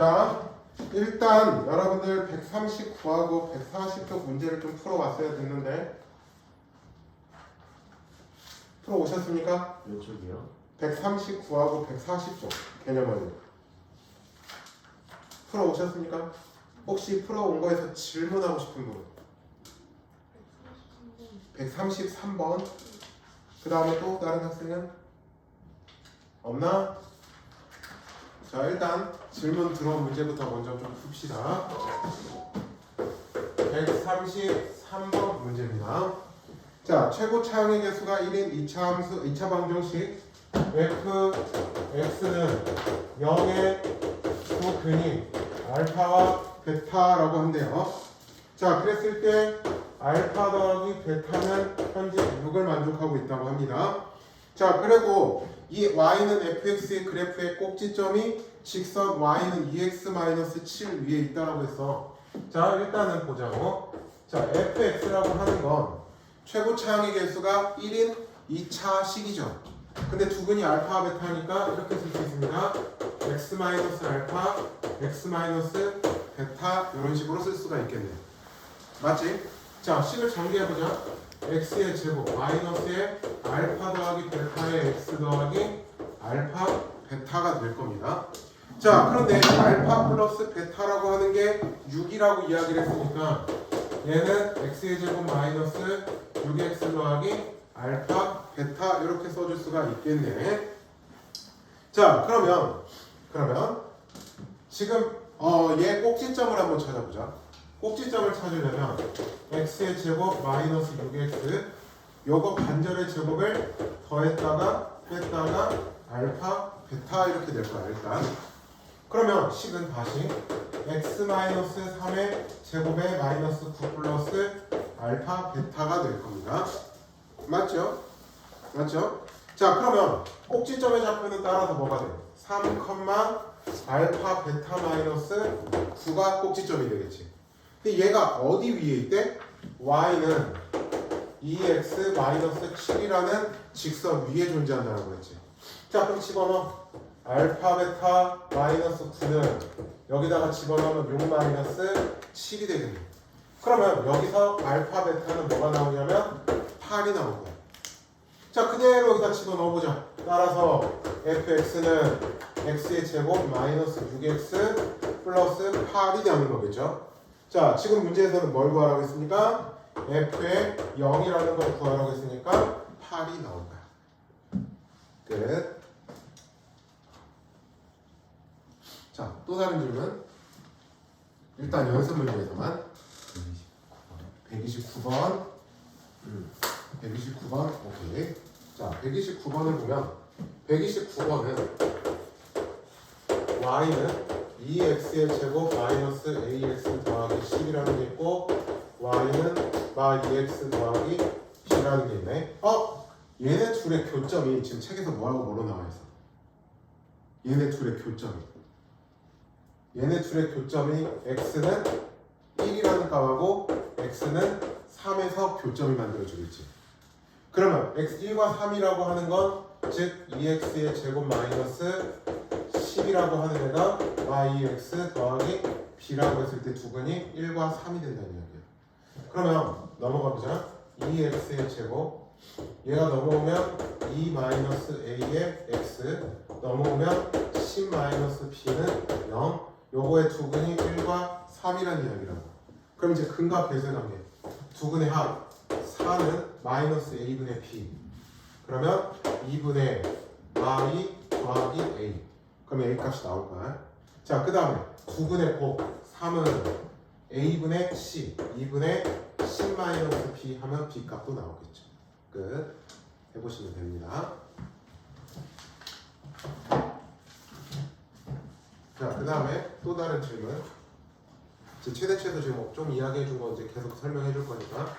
자, 일단 여러분들 139하고 140쪽 문제를 좀 풀어왔어야 됐는데 풀어오셨습니까? 몇 쪽이요? 139하고 140쪽 개념을 풀어오셨습니까? 혹시 풀어온 거에서 질문하고 싶은 분? 133번. 그 다음에 또 다른 학생은? 없나? 자, 일단 질문 들어온 문제부터 먼저 좀 풉시다. 133번 문제입니다. 자, 최고 차항의 개수가 1인 2차 함수, 2차 방정식 fx는 0의 두 근이 알파와 베타라고 한대요. 자, 그랬을 때 알파 더하기 베타는 현재 6을 만족하고 있다고 합니다. 자, 그리고 이 y는 fx의 그래프의 꼭지점이 직선 y는 2x-7 위에 있다라고 했어. 자, 일단은 보자고. 자, fx라고 하는 건 최고 차항의 개수가 1인 2차식이죠. 근데 두 근이 알파와 베타니까 이렇게 쓸 수 있습니다. x-알파, x-베타 이런 식으로 쓸 수가 있겠네요. 맞지? 자, 식을 전개해보자. x의 제곱 마이너스의 알파 더하기 베타의 x 더하기 알파 베타가 될 겁니다. 자, 그런데 알파 플러스 베타라고 하는 게 6이라고 이야기를 했으니까 얘는 x의 제곱 마이너스 6x 더하기 알파 베타 이렇게 써줄 수가 있겠네. 자, 그러면 지금 얘 꼭지점을 한번 찾아보자. 꼭지점을 찾으려면 x의 제곱 마이너스 6x 요거 반절의 제곱을 더했다가 뺐다가 알파 베타 이렇게 될 거야 일단. 그러면 식은 다시 x 마이너스 3의 제곱에 마이너스 9 플러스 알파 베타가 될 겁니다. 맞죠? 맞죠? 자, 그러면 꼭지점의 좌표는 따라서 뭐가 돼? 3, 알파 베타 마이너스 9가 꼭지점이 되겠지. 근데 얘가 어디 위에 있대? y는 2x-7이라는 직선 위에 존재한다고 했지. 자, 그럼 집어넣어. 알파 베타 마이너스 9는 여기다가 집어넣으면 6-7이 되겠네. 그러면 여기서 알파 베타는 뭐가 나오냐면 8이 나온 거야. 자, 그대로 여기다 집어넣어보자. 따라서 fx는 x의 제곱 마이너스 6x 플러스 8이 되는 거겠죠. 자, 지금 문제에서는 뭘 구하라고 했습니까? f의 0이라는 걸 구하라고 했으니까 8이 나온 거야. 끝. 자, 또 다른 질문. 일단 연습 문제에서만 129번 129번 오케이. 자, 129번을 보면 129번은 y는 2x의 제곱 마이너스 ax 더하기 10이라는 게 있고 y는 마 2x 더하기 b라는 게 있네. 얘네 둘의 교점이 지금 책에서 뭐로 나와 있어? 얘네 둘의 교점이 x는 1이라는 값하고 x는 3에서 교점이 만들어지겠지. 그러면 x1과 3이라고 하는 건 즉 2x의 제곱 마이너스 10이라고 하는 애가 y2x 더하기 b라고 했을 때 두 근이 1과 3이 된다는 이야기야. 그러면 넘어가 보자. 2x의 제곱 얘가 넘어오면 2-a의 x 넘어오면 10-b는 0 요거의 두 근이 1과 3이라는 이야기라고. 그럼 이제 근과 배수의 관계 두 근의 합 4는 마이너스 a분의 b 그러면 2분의 y 더하기 a 그럼 a 값이 나올 거야. 자, 그 다음에 두 근의 곱 3은 a분의 c 2분의 10-b 하면 b 값도 나오겠죠. 끝. 해보시면 됩니다. 자, 그 다음에 또 다른 질문. 최대치에서 지금 좀 이야기해 준 거 이제 계속 설명해 줄 거니까.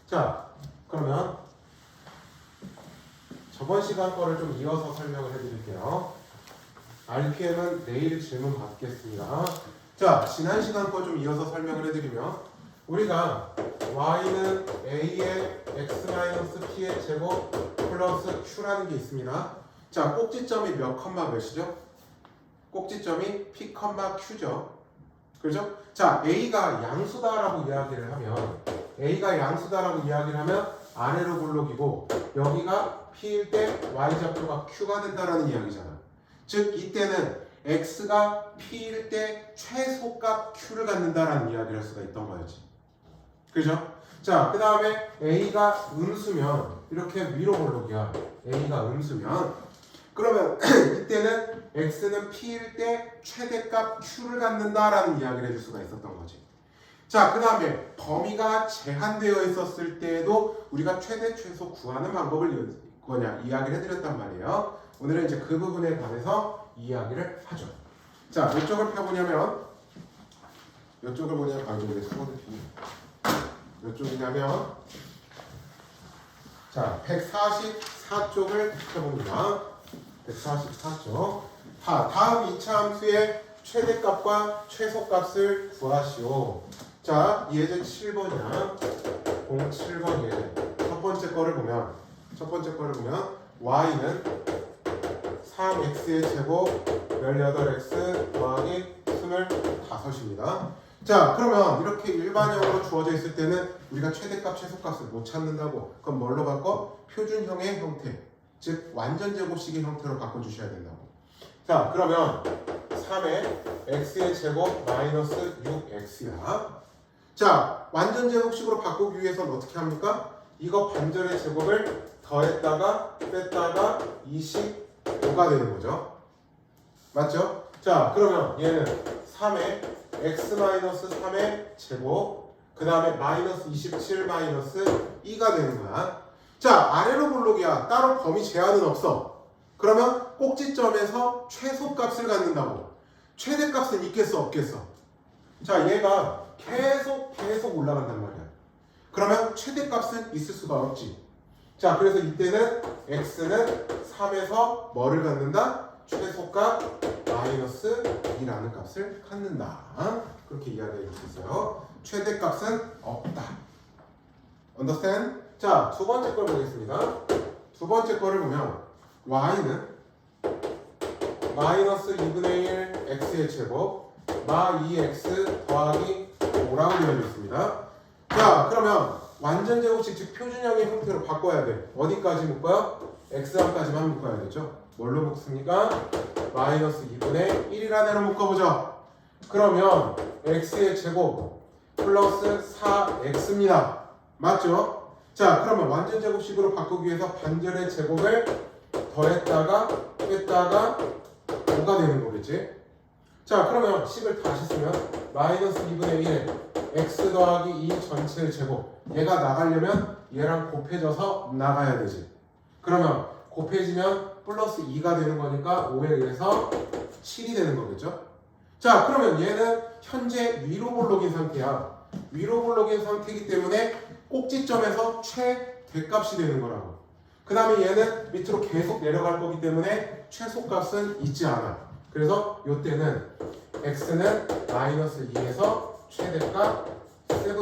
자, 그러면 저번 시간 거를 좀 이어서 설명을 해드릴게요. RPM은 내일 질문 받겠습니다. 자, 지난 시간 거 좀 이어서 설명을 해드리면 우리가 y는 a의 x-p의 제곱 플러스 q라는 게 있습니다. 자, 꼭지점이 몇 컴마 몇이죠? 꼭지점이 p 컴마 q죠. 그죠? 자, a가 양수다라고 이야기를 하면 아래로 블록이고 여기가 p일 때 y좌표가 q가 된다라는 이야기잖아. 즉 이때는 x가 p일 때 최소값 q를 갖는다라는 이야기를 할 수가 있던 거였지. 그죠? 자, 그 다음에 a가 음수면 이렇게 위로 블록이야. a가 음수면 그러면 이때는 x는 p일 때 최대값 q를 갖는다라는 이야기를 해줄 수가 있었던 거지. 자, 그 다음에 범위가 제한되어 있었을 때에도 우리가 최대 최소 구하는 방법을 이야기를 해드렸단 말이에요. 오늘은 이제 그 부분에 관해서 이야기를 하죠. 자, 이쪽을 펴보냐면 이쪽을 보냐면 이게 수거든 몇 쪽이냐면 자, 144쪽을 펴봅니다. 144쪽. 다음 2차 함수의 최대값과 최소값을 구하시오. 자, 예제 7번이야. 07번 예제. 첫 번째 거를 보면 y는 3x의 제곱 18x 더하기 25입니다. 자, 그러면 이렇게 일반형으로 주어져 있을 때는 우리가 최대값, 최소값을 못 찾는다고. 그럼 뭘로 바꿔? 표준형의 형태, 즉 완전 제곱식의 형태로 바꿔주셔야 된다고. 자, 그러면 3의 x의 제곱 마이너스 6x야. 자, 완전 제곱식으로 바꾸기 위해서는 어떻게 합니까? 이거 반절의 제곱을 더했다가 뺐다가 25가 되는 거죠. 맞죠? 자, 그러면 얘는 3의 x-3의 제곱 그 다음에 마이너스 27 마이너스 2가 되는 거야. 자, 아래로 블록이야. 따로 범위 제한은 없어. 그러면 꼭지점에서 최소값을 갖는다고. 최대값은 있겠어 없겠어? 자, 얘가 계속 올라간단 말이야. 그러면 최대값은 있을 수가 없지. 자, 그래서 이때는 x는 3에서 뭐를 갖는다? 최소값 마이너스 2라는 값을 갖는다. 그렇게 이야기해 줄 수 있어요. 최대값은 없다. Understand? 자, 두 번째 걸 보겠습니다. 두 번째 거를 보면 y는 마이너스 2분의 1 x의 제곱 마 2x 더하기 5라고 되어 있습니다. 자, 그러면 완전 제곱식 즉 표준형의 형태로 바꿔야 돼. 어디까지 묶어요? x1까지만 묶어야겠죠. 뭘로 묶습니까? 마이너스 2분의 1이라는 애로 묶어보죠. 그러면 x의 제곱 플러스 4x입니다. 맞죠? 자, 그러면 완전 제곱식으로 바꾸기 위해서 반절의 제곱을 더했다가 뺐다가 5가 되는 거겠지? 자, 그러면 식을 다시 쓰면 마이너스 2분의 1 x 더하기 2 전체의 제곱. 얘가 나가려면 얘랑 곱해져서 나가야 되지. 그러면 곱해지면 플러스 2가 되는 거니까 5에 의해서 7이 되는 거겠죠? 자, 그러면 얘는 현재 위로 블록인 상태야. 위로 블록인 상태이기 때문에 꼭지점에서 최대값이 되는 거라고. 그 다음에 얘는 밑으로 계속 내려갈 거기 때문에 최소값은 있지 않아. 그래서 이때는 x는 마이너스 2에서 최대값 7.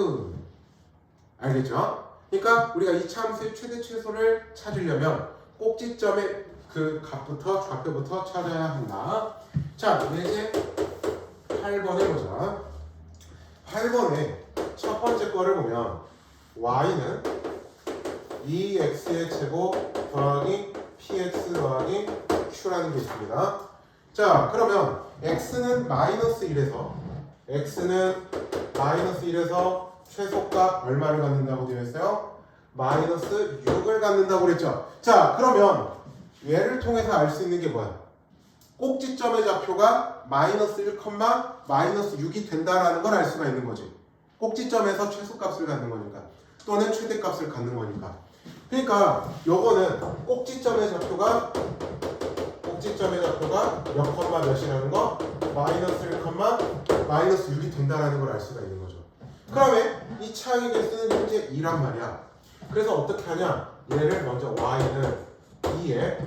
알겠죠? 그러니까 우리가 이 함수의 최대 최소를 찾으려면 꼭지점의 그 값부터 좌표부터 찾아야 한다. 자, 이제 8번에 보자. 8번에 첫 번째 거를 보면 y는 2x의 제곱 더하기 px 더하기 q라는 게 있습니다. 자, 그러면 x는 마이너스 1에서 최소값 얼마를 갖는다고 되어 있어요? 마이너스 6을 갖는다고 그랬죠. 자, 그러면 얘를 통해서 알 수 있는 게 뭐야? 꼭지점의 좌표가 마이너스 1, 마이너스 6이 된다라는 걸 알 수가 있는 거지. 꼭지점에서 최소값을 갖는 거니까 또는 최대값을 갖는 거니까. 그러니까 요거는 꼭지점의 좌표가 몇 컴마 몇이라는 거? 마이너스 1, 마이너스 6이 된다라는 걸 알 수가 있는 거죠. 그러면 이 차의 개수는 현재 2란 말이야. 그래서 어떻게 하냐? 얘를 먼저 y는 2에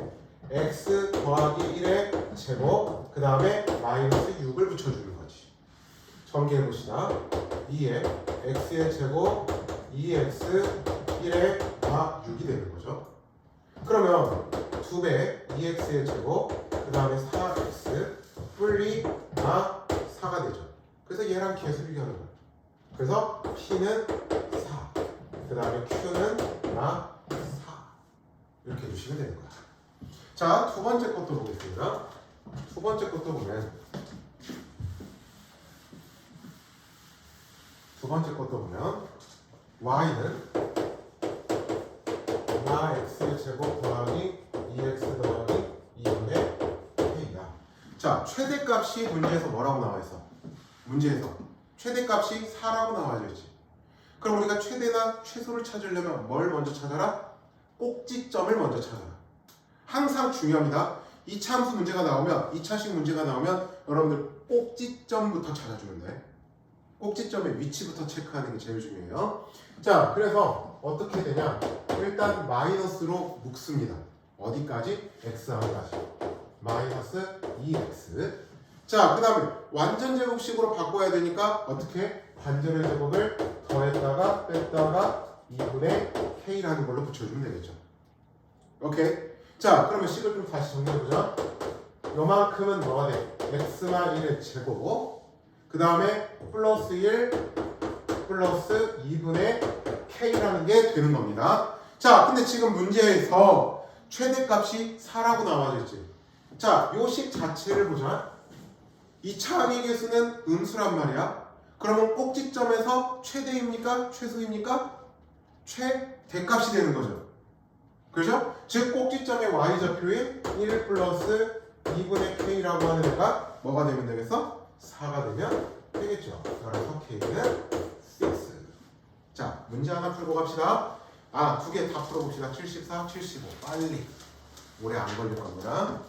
x 더하기 1의 제곱 그 다음에 마이너스 6을 붙여주는 거지. 전개해봅시다. 2에 x의 제곱 2x 1에 6이 되는 거죠. 그러면 2배 2x의 제곱 그 다음에 4x 분리 4가 되죠. 그래서 얘랑 계수 비교하는 거예요. 그래서 p는 4, 그 다음에 q는 4 이렇게 해주시면 되는 거야. 자, 두 번째 것도 보겠습니다. 두 번째 것도 보면 y는 4x의 제곱 더하기 2x 더하기 2분의 k야. 자, 최대값이 문제에서 뭐라고 나와 있어? 문제에서 최대값이 4라고 나와져 있지. 그럼 우리가 최대나 최소를 찾으려면 뭘 먼저 찾아라? 꼭지점을 먼저 찾아라. 항상 중요합니다. 2차 함수 문제가 나오면 2차식 문제가 나오면 여러분들 꼭지점부터 찾아주면 돼. 꼭지점의 위치부터 체크하는 게 제일 중요해요. 자, 그래서 어떻게 되냐? 일단 마이너스로 묶습니다. 어디까지? x항까지. 마이너스 2x. 자, 그 다음에 완전 제곱식으로 바꿔야 되니까 어떻게? 반전의 제곱을 더했다가 뺐다가 2분의 k라는 걸로 붙여주면 되겠죠. 오케이? 자, 그러면 식을 좀 다시 정리해보자. 요만큼은 뭐가 돼? x만 1의 제곱 그 다음에 플러스 1 플러스 2분의 k라는 게 되는 겁니다. 자, 근데 지금 문제에서 최대값이 4라고 나와져 있지. 자, 요 식 자체를 보자. 2차 항의 계수는 음수란 말이야. 그러면 꼭지점에서 최대입니까? 최소입니까? 최대값이 되는 거죠. 그렇죠? 즉 꼭지점의 y좌표인 1 플러스 2분의 k라고 하는 애가 뭐가 되면 되겠어? 4가 되면 되겠죠. 그래서 k는 6. 자, 문제 하나 풀고 갑시다. 두 개 다 풀어봅시다. 74, 75. 빨리. 오래 안 걸릴 겁니다.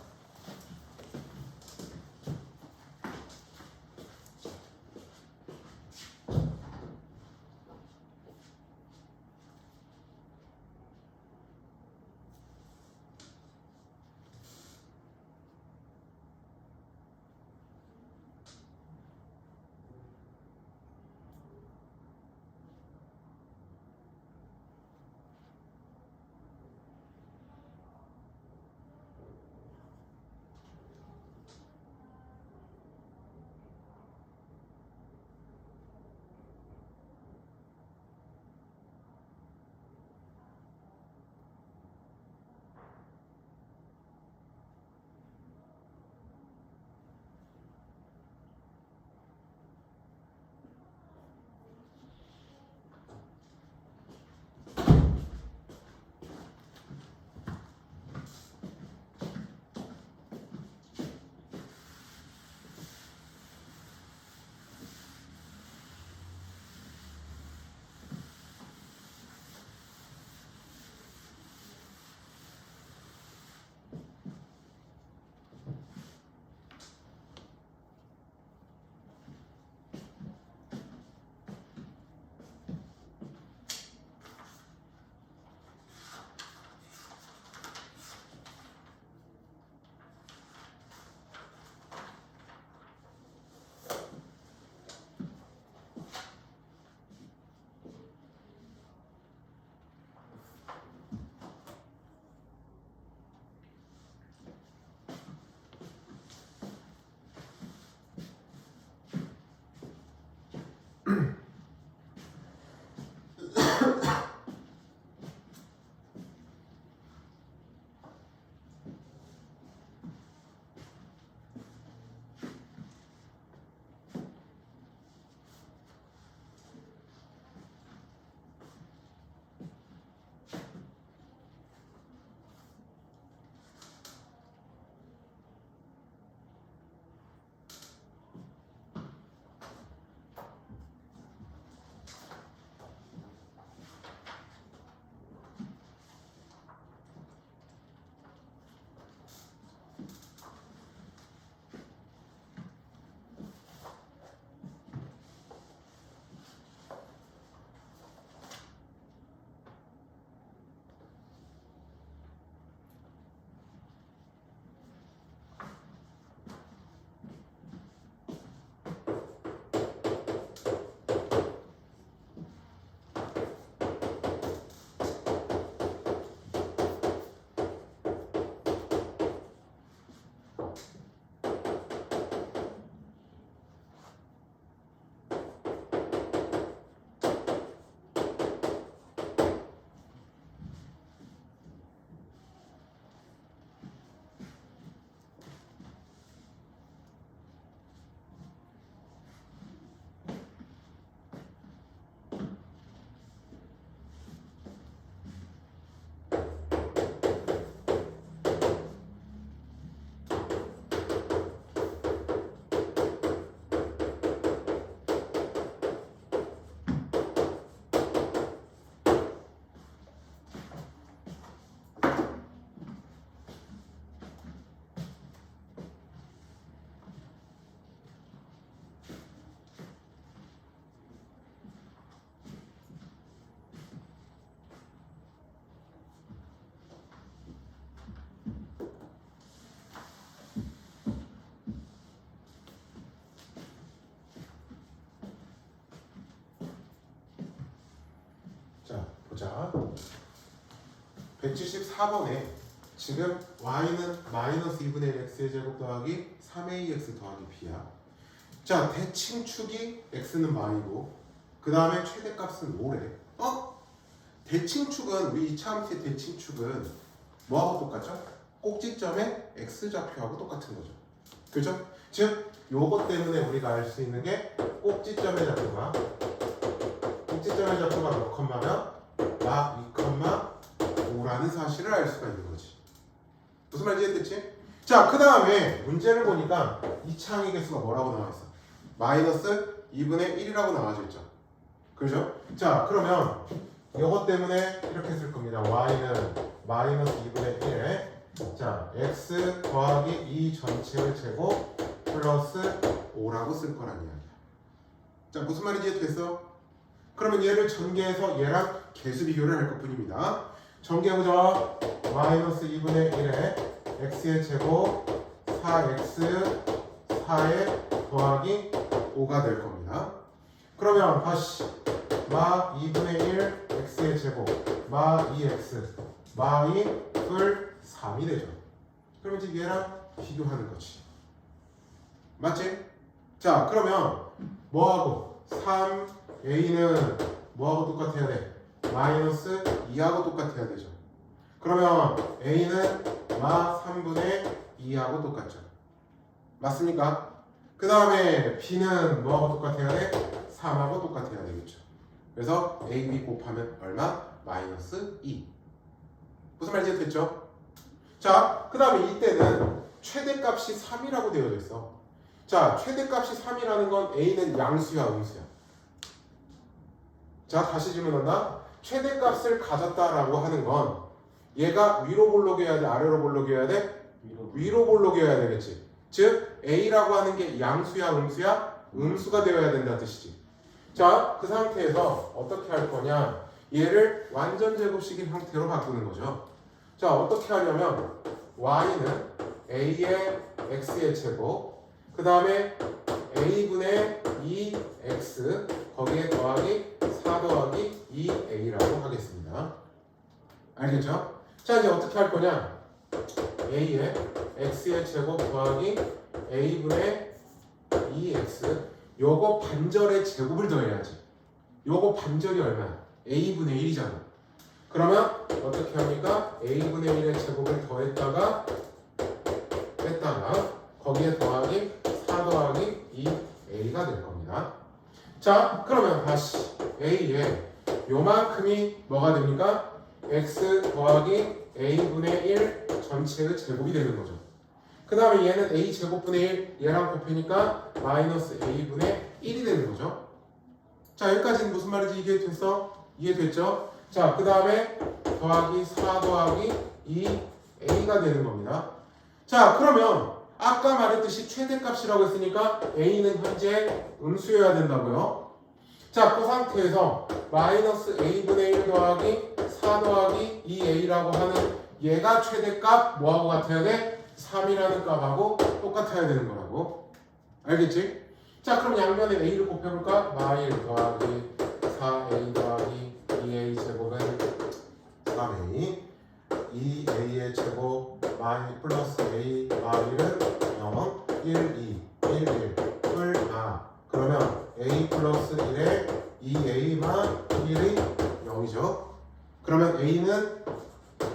보자. 174번에 지금 y는 마이너스 2분의 1 x의 제곱 더하기 3ax 더하기 b야. 자, 대칭축이 x는 y고 그 다음에 최대값은 5래. 대칭축은 우리 2차 함수의 대칭축은 뭐하고 똑같죠? 꼭지점의 x좌표하고 똑같은 거죠. 그죠? 즉 요것 때문에 우리가 알 수 있는 게 꼭지점의 좌표가 몇 컴마면 막 2,5라는 사실을 알 수가 있는 거지. 무슨 말인지 이해됐지? 자, 그 다음에 문제를 보니까 2차 항의 개수가 뭐라고 나와 있어? 마이너스 2분의 1이라고 나와져 있죠. 그죠? 자, 그러면 이것 때문에 이렇게 쓸 겁니다. y는 마이너스 2분의 1에 자, x 더하기 2 전체의 제곱 플러스 5라고 쓸 거란 이야기야. 자, 무슨 말인지 이해됐어? 그러면 얘를 전개해서 얘랑 개수 비교를 할 것뿐입니다. 전개해보자. 마이너스 2분의 1에 x의 제곱 4x 4에 더하기 5가 될 겁니다. 그러면 다시 마 2분의 1 x의 제곱 마 2x 마 2 풀 3이 되죠. 그럼 이제 얘랑 비교하는 거지. 맞지? 자, 그러면 뭐하고 3a는 뭐하고 똑같아야 돼? 마이너스 2하고 똑같아야 되죠. 그러면 a는 마 3분의 2하고 똑같죠. 맞습니까? 그 다음에 b는 뭐하고 똑같아야 돼? 3하고 똑같아야 되겠죠. 그래서 a, b 곱하면 얼마? 마이너스 2. 무슨 말인지 됐죠? 자, 그 다음에 이때는 최대값이 3이라고 되어져 있어. 자, 최대값이 3이라는 건 a는 양수야, 음수야? 자, 다시 질문한다. 최대값을 가졌다라고 하는 건 얘가 위로 볼록이어야 돼, 아래로 볼록이어야 돼? 위로 볼록이어야 되겠지. 즉 a라고 하는 게 양수야, 음수야? 음수가 되어야 된다는 뜻이지. 자, 그 상태에서 어떻게 할 거냐? 얘를 완전 제곱식인 형태로 바꾸는 거죠. 자, 어떻게 하냐면 y는 a의 x의 제곱 그 다음에 a분의 2x 거기에 더하기 4 더하기 2a라고 하겠습니다. 알겠죠? 자, 이제 어떻게 할 거냐? a의 x의 제곱 더하기 a분의 2x 요거 반절의 제곱을 더해야지. 요거 반절이 얼마야? a분의 1이잖아. 그러면 어떻게 합니까? a분의 1의 제곱을 더했다가 뺐다가 거기에 더하기 4 더하기 2a가 될 겁니다. 자, 그러면 다시 a에 요만큼이 뭐가 됩니까? x 더하기 a분의 1 전체의 제곱이 되는 거죠. 그 다음에 얘는 a 제곱분의 1 얘랑 곱하니까 마이너스 a분의 1이 되는 거죠. 자, 여기까지는 무슨 말인지 이해됐어? 이해됐죠? 자, 그 다음에 더하기 4 더하기 2a가 되는 겁니다. 자, 그러면 아까 말했듯이 최대값이라고 했으니까 a는 현재 음수여야 된다고요. 자, 그 상태에서 마이너스 a분의 1 더하기 4 더하기 2a라고 하는 얘가 최대값 뭐하고 같아야 돼? 3이라는 값하고 똑같아야 되는 거라고. 알겠지? 자, 그럼 양면에 a를 곱해볼까? 마1 더하기 4a 더하기 2a 제곱은 3a 2a의 제곱 마1 플러스 a 마1은 0 1 2 1 1 풀 4 그러면 a 플러스 1에 2a만 1이 0이죠. 그러면 a는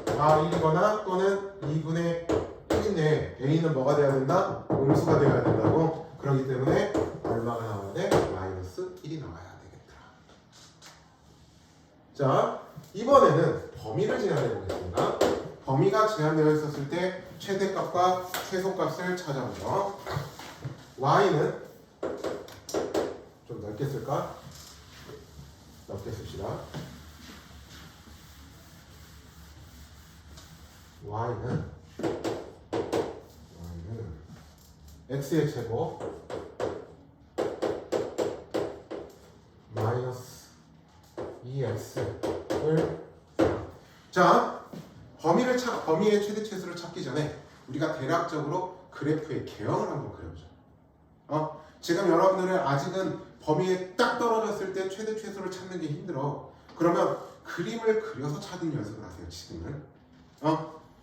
마1이거나 또는 2분의 1인데 a는 뭐가 돼야 된다? 음수가 되어야 된다고. 그렇기 때문에 얼마가 나와야 돼? 마이너스 1이 나와야 되겠다. 자, 이번에는 범위를 제한해 보겠습니다. 범위가 제한되어 있었을 때 최대값과 최소값을 찾아보죠. y는 좀 넓게 쓸까? 넓게 씁시다. y는 x의 제곱 마이너스 2x를 자, 범위의 최대 최소를 찾기 전에 우리가 대략적으로 그래프의 개형을 한번 그려보자. 지금 여러분들은 아직은 범위에 딱 떨어졌을 때 최대 최소를 찾는 게 힘들어. 그러면 그림을 그려서 찾는 연습을 하세요. 지금은.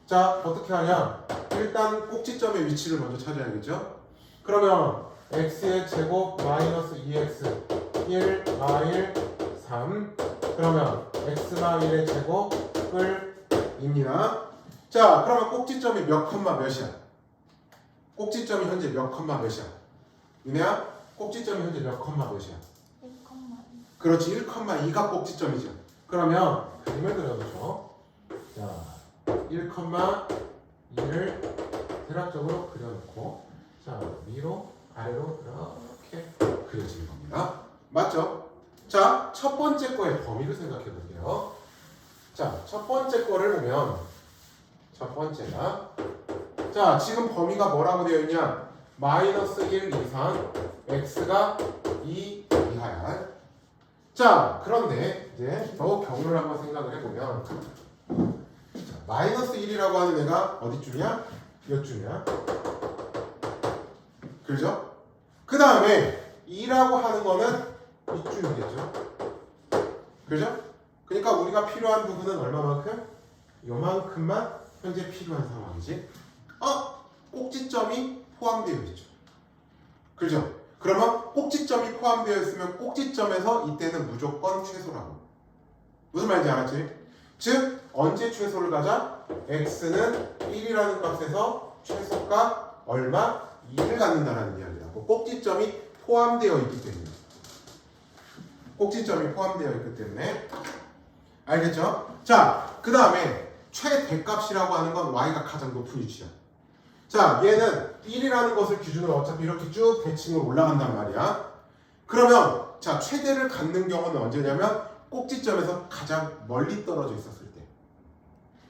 자, 어떻게 하냐? 일단 꼭지점의 위치를 먼저 찾아야겠죠? 그러면 x의 제곱 마이너스 2x 1, 마일 3 그러면 x마 1의 제곱을 입니다. 자, 그러면 꼭지점이 몇 컴마 몇이야? 꼭지점이 현재 몇 컴마 몇이야? 유네야? 꼭지점이 현재 몇 컴마 몇이야? 1,2. 그렇지, 1,2가 꼭지점이죠. 그러면 그림을 그려보죠. 자, 1,2를 대략적으로 그려놓고 자, 위로 아래로 이렇게 그려지는 겁니다. 맞죠? 자, 첫 번째 거의 범위를 생각해 볼게요. 자, 첫 번째 거를 보면 첫 번째가 자, 지금 범위가 뭐라고 되어 있냐? 마이너스 1 이상 x가 2 이하야. 자, 그런데 이제 더 경우를 한번 생각을 해보면 자, 마이너스 1이라고 하는 애가 어디쯤이야? 이쯤이야. 그죠? 그 다음에 2라고 하는 거는 이쯤이겠죠. 그죠? 그러니까 우리가 필요한 부분은 얼마만큼? 요만큼만 현재 필요한 상황이지. 꼭지점이 포함되어 있죠. 그죠? 그러면 꼭지점이 포함되어 있으면 꼭지점에서 이때는 무조건 최소라고. 무슨 말인지 알았지? 즉 언제 최소를 가자? x는 1이라는 값에서 최소가 얼마? 2를 갖는다는 이야기라고. 꼭지점이 포함되어 있기 때문에. 꼭지점이 포함되어 있기 때문에. 알겠죠? 자, 그 다음에 최대값이라고 하는 건 y가 가장 높은 위치야. 자, 얘는 1이라는 것을 기준으로 어차피 이렇게 쭉 대칭으로 올라간단 말이야. 그러면 자, 최대를 갖는 경우는 언제냐면 꼭지점에서 가장 멀리 떨어져 있었을 때.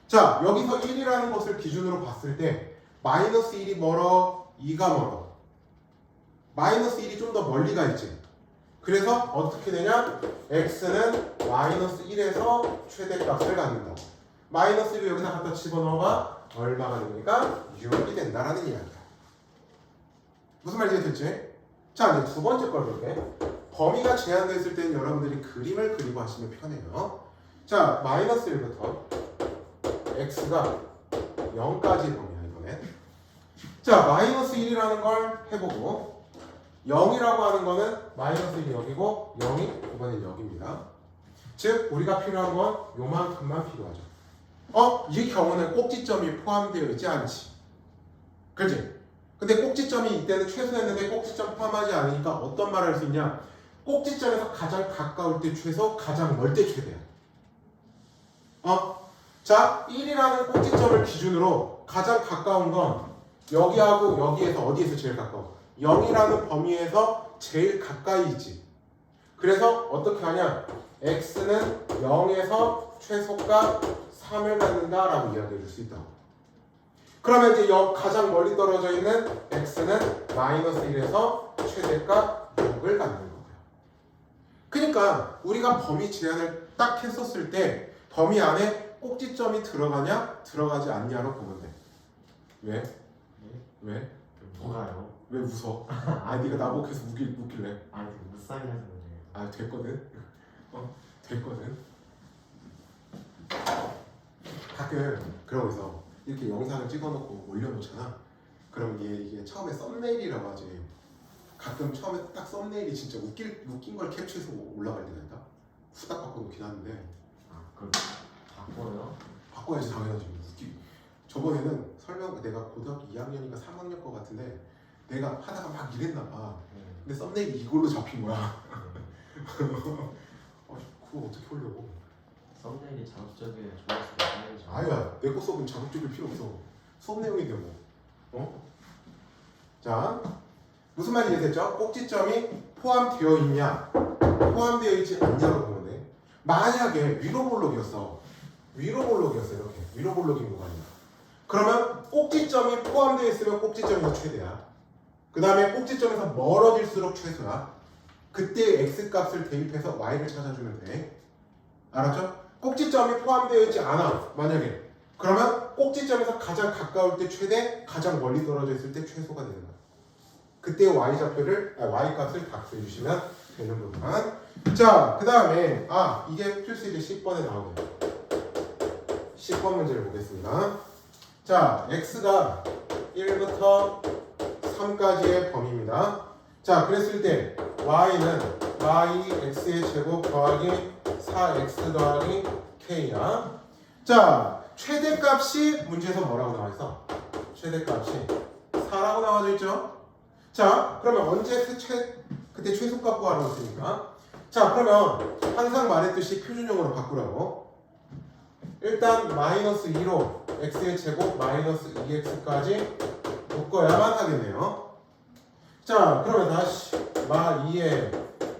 자, 여기서 1이라는 것을 기준으로 봤을 때 마이너스 1이 멀어? 2가 멀어? 마이너스 1이 좀 더 멀리 가 있지. 그래서 어떻게 되냐? x는 마이너스 1에서 최대값을 갖는다. 마이너스 1을 여기다 갖다 집어넣어봐. 얼마가 됩니까? 6이 된다라는 이야기야. 무슨 말인지 됐지? 자, 이제 두 번째 걸 볼게. 범위가 제한됐을 때는 여러분들이 그림을 그리고 하시면 편해요. 자, 마이너스 1부터 x가 0까지 범위야 이번엔. 자, 마이너스 1이라는 걸 해보고 0이라고 하는 거는 마이너스 1이 여기고 0이 이번엔 여기입니다. 즉 우리가 필요한 건 요만큼만 필요하죠. 이 경우는 꼭지점이 포함되어 있지 않지. 그렇지? 근데 꼭지점이 이때는 최소였는데 꼭지점 포함하지 않으니까 어떤 말을 할 수 있냐? 꼭지점에서 가장 가까울 때 최소, 가장 멀 때 최대야. 자, 1이라는 꼭지점을 기준으로 가장 가까운 건 여기하고 여기에서 어디에서 제일 가까워? 0이라는 범위에서 제일 가까이 있지. 그래서 어떻게 하냐? x는 0에서 최소가 3을 갖는다라고 이야기해 줄 수 있다. 그러면 이제 가장 멀리 떨어져 있는 x는 마이너스 1에서 최대가 6을 갖는 거예요. 그러니까 우리가 범위 제한을 딱 했었을 때 범위 안에 꼭지점이 들어가냐 들어가지 않냐로 보면 돼. 왜? 왜? 뭐가요? 왜 웃어? 네가 나보고 계속 웃길래. 아니 무쌍이라서 그래요. 됐거든. 됐거든. 가끔 그러고서 이렇게 영상을 찍어놓고 올려놓잖아. 그럼 이게 처음에 썸네일이라고 하지. 가끔 처음에 딱 썸네일이 진짜 웃긴 걸 캡처해서 올라갈 때가 있다. 후딱 바꿔놓긴 하는데. 그럼 바꿔요? 바꿔야지 당연하지. 저번에는 내가 고등학교 2학년인가 3학년 거 같은데 내가 하다가 막 이랬나 봐. 근데 썸네일이 이걸로 잡힌 거야. 그거 어떻게 하려고? 썸네일이 자극적이어야 좋을 수 있어요. 아야, 내 거 써보면 자극적일 필요 없어. 수업 내용인데 뭐. 자, 무슨 말인지 됐죠? 꼭지점이 포함되어 있냐, 포함되어 있지 않냐로 보면 돼. 만약에 위로 볼록이었어. 이렇게 위로 볼록인 구간이야. 그러면 꼭지점이 포함되어 있으면 꼭지점에서 최대야. 그 다음에 꼭지점에서 멀어질수록 최소야. 그때 x값을 대입해서 y를 찾아주면 돼. 알았죠? 꼭지점이 포함되어 있지 않아. 만약에. 그러면 꼭지점에서 가장 가까울 때 최대, 가장 멀리 떨어져 있을 때 최소가 되는 거야. 그때 y좌표를 y 값을 다 구해주시면 되는 부분. 자, 그 다음에 이게 필수 이제 10번에 나오네요. 10번 문제를 보겠습니다. 자, x가 1부터 3까지의 범위입니다. 자, 그랬을 때 y는 x의 제곱 더하기 4x 더하기 k야. 자, 최대값이 문제에서 뭐라고 나와 있어? 최대값이 4라고 나와져 있죠? 자, 그러면 언제 그때 최소값 구하라고 했으니까. 자, 그러면 항상 말했듯이 표준형으로 바꾸라고. 일단 마이너스 2로 x의 제곱 마이너스 2x까지 묶어야만 하겠네요. 자, 그러면 다시 마 2에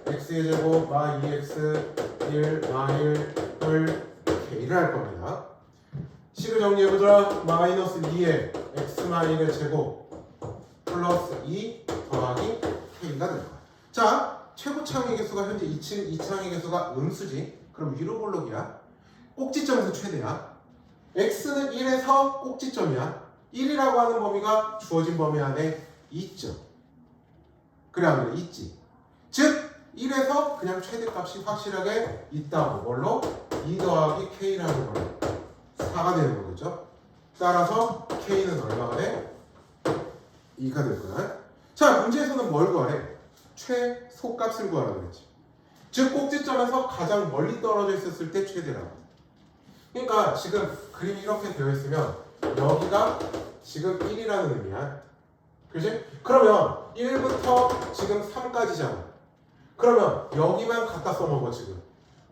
x의 제곱 마 2x 1 마 1 k를 할 겁니다. 식을 정리해보자. 마이너스 2에 x 마 1의 제곱 플러스 2 더하기 k가 될 거야. 자, 최고창의 개수가 현재 2창의 개수가 음수지. 그럼 위로 볼록이야. 꼭지점에서 최대야. x는 1에서 꼭지점이야. 1이라고 하는 범위가 주어진 범위 안에 있죠. 그래 안 그래? 있지. 즉 1에서 그냥 최대값이 확실하게 있다고. 뭘로? 2 더하기 k라는 걸로 4가 되는 거겠죠. 따라서 k는 얼마가 돼? 2가 될 거야. 자, 문제에서는 뭘 구하래? 최소값을 구하라고 그랬지. 즉 꼭지점에서 가장 멀리 떨어져 있었을 때 최대라고. 그러니까 지금 그림이 이렇게 되어 있으면 여기가 지금 1이라는 의미야. 그지? 그러면 1부터 지금 3까지잖아. 그러면 여기만 갖다 써먹어 지금.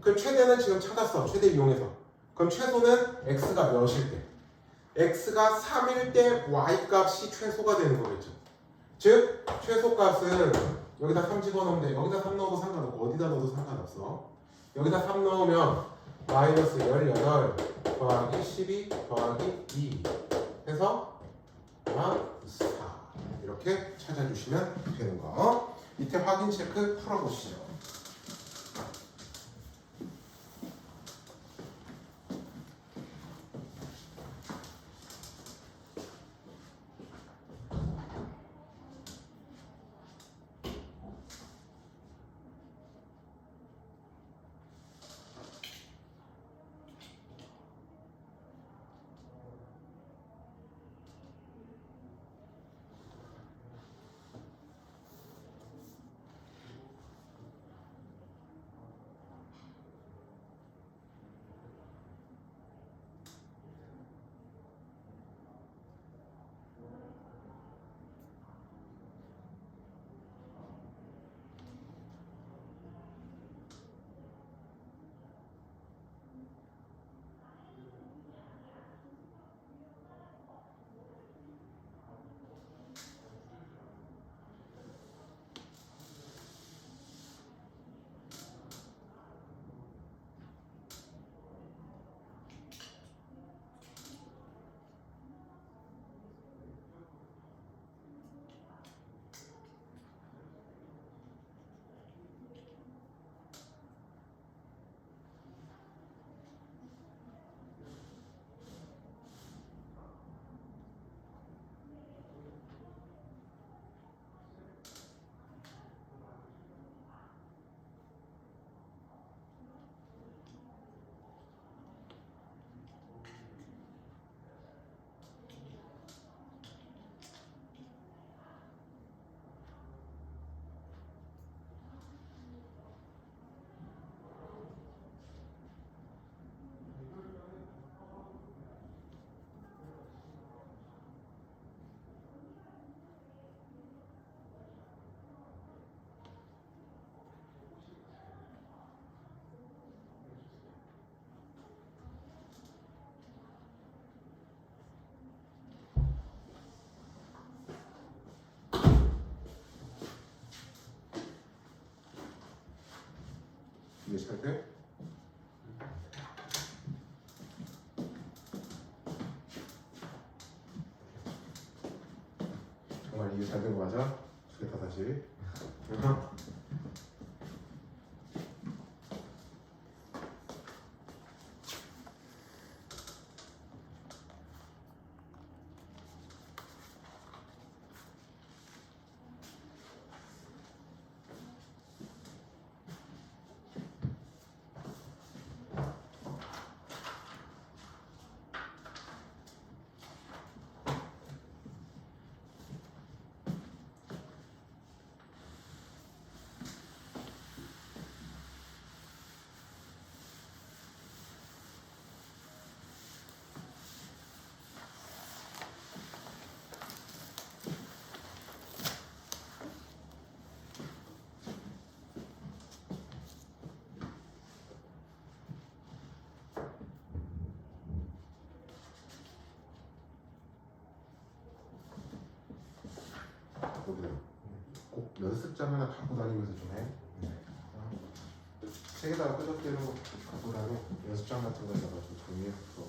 그럼 최대는 지금 찾았어. 최대 이용해서. 그럼 최소는 x가 몇일 때? x가 3일 때 y 값이 최소가 되는 거겠죠. 즉 최소값은 여기다 3 집어넣으면 돼. 여기다 3 넣어도 상관없고 어디다 넣어도 상관없어. 여기다 3 넣으면 마이너스 18 더하기 12 더하기 2 해서 4 이렇게 찾아주시면 되는 거. 밑에 확인 체크 풀어보시죠. 이해 잘 돼? 정말 이해 잘 된 거 맞아? 좋겠다 다시. 연습장 하나 갖고 다니면서 좀 해. 책에다가 끄적대는 거 갖고 다니 연습장 같은 거에다가 좀 정리해서 풀어.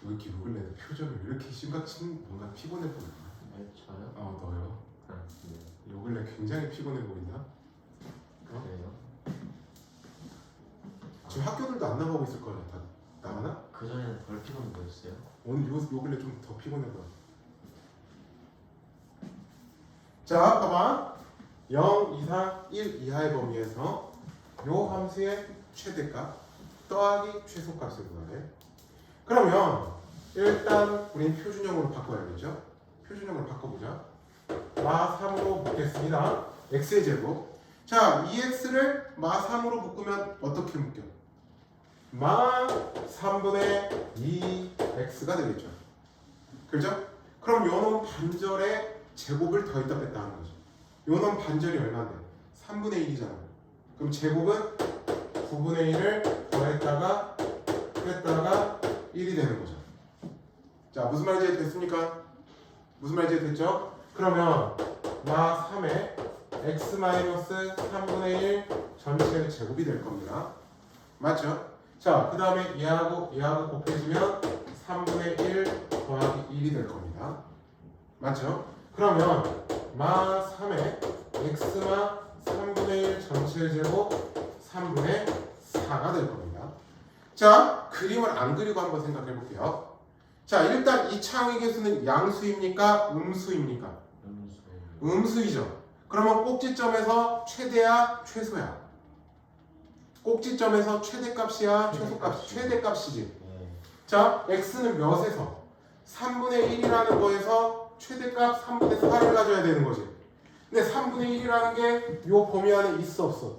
왜 이렇게 욕을 내는 표정이 왜 이렇게 심각치 뭔가 피곤해 보이나? 네, 저요? 너요? 네. 욕을 내 굉장히 피곤해 보인다? 그래요? 지금 학교들도 안 나가고 있을 거야. 다 나가나? 그 전에는 덜 피곤해 보였어요? 오늘 욕을 내 좀 더 피곤해 보여. 자, 봐봐. 0 이상 1 이하의 범위에서 요 함수의 최대값 더하기 최소값을 구하래. 그러면 일단 우린 표준형으로 바꿔야겠죠? 표준형으로 바꿔보자. 마 3으로 묶겠습니다. x의 제곱. 자, 2x를 마 3으로 묶으면 어떻게 묶여? 마 3분의 2x가 되겠죠. 그렇죠? 그럼 요놈 반절의 제곱을 더했다 뺐다 하는 거죠. 요놈 반절이 얼마인데? 3분의 1이잖아. 그럼 제곱은 9분의 1을 더했다가 뺐다가 1이 되는 거죠. 자, 무슨 말인지 됐습니까? 무슨 말인지 됐죠? 그러면 마 3에 x-3분의 1 전체의 제곱이 될 겁니다. 맞죠? 자, 그 다음에 얘하고 곱해지면 3분의 1 더하기 1이 될 겁니다. 맞죠? 그러면 마 3에 x마 3분의 1 전체의 제곱 3분의 4가 될 겁니다. 자, 그림을 안 그리고 한번 생각해 볼게요. 자, 일단 이 창의 개수는 양수입니까? 음수입니까? 음수이죠. 그러면 꼭지점에서 최대야? 최소야? 꼭지점에서 최대값이야? 최소값? 최대값이지. 자, x는 몇에서? 3분의 1이라는 거에서 최대값 3분의 4를 가져야 되는 거지. 근데 3분의 1이라는 게 요 범위 안에 있어 없어?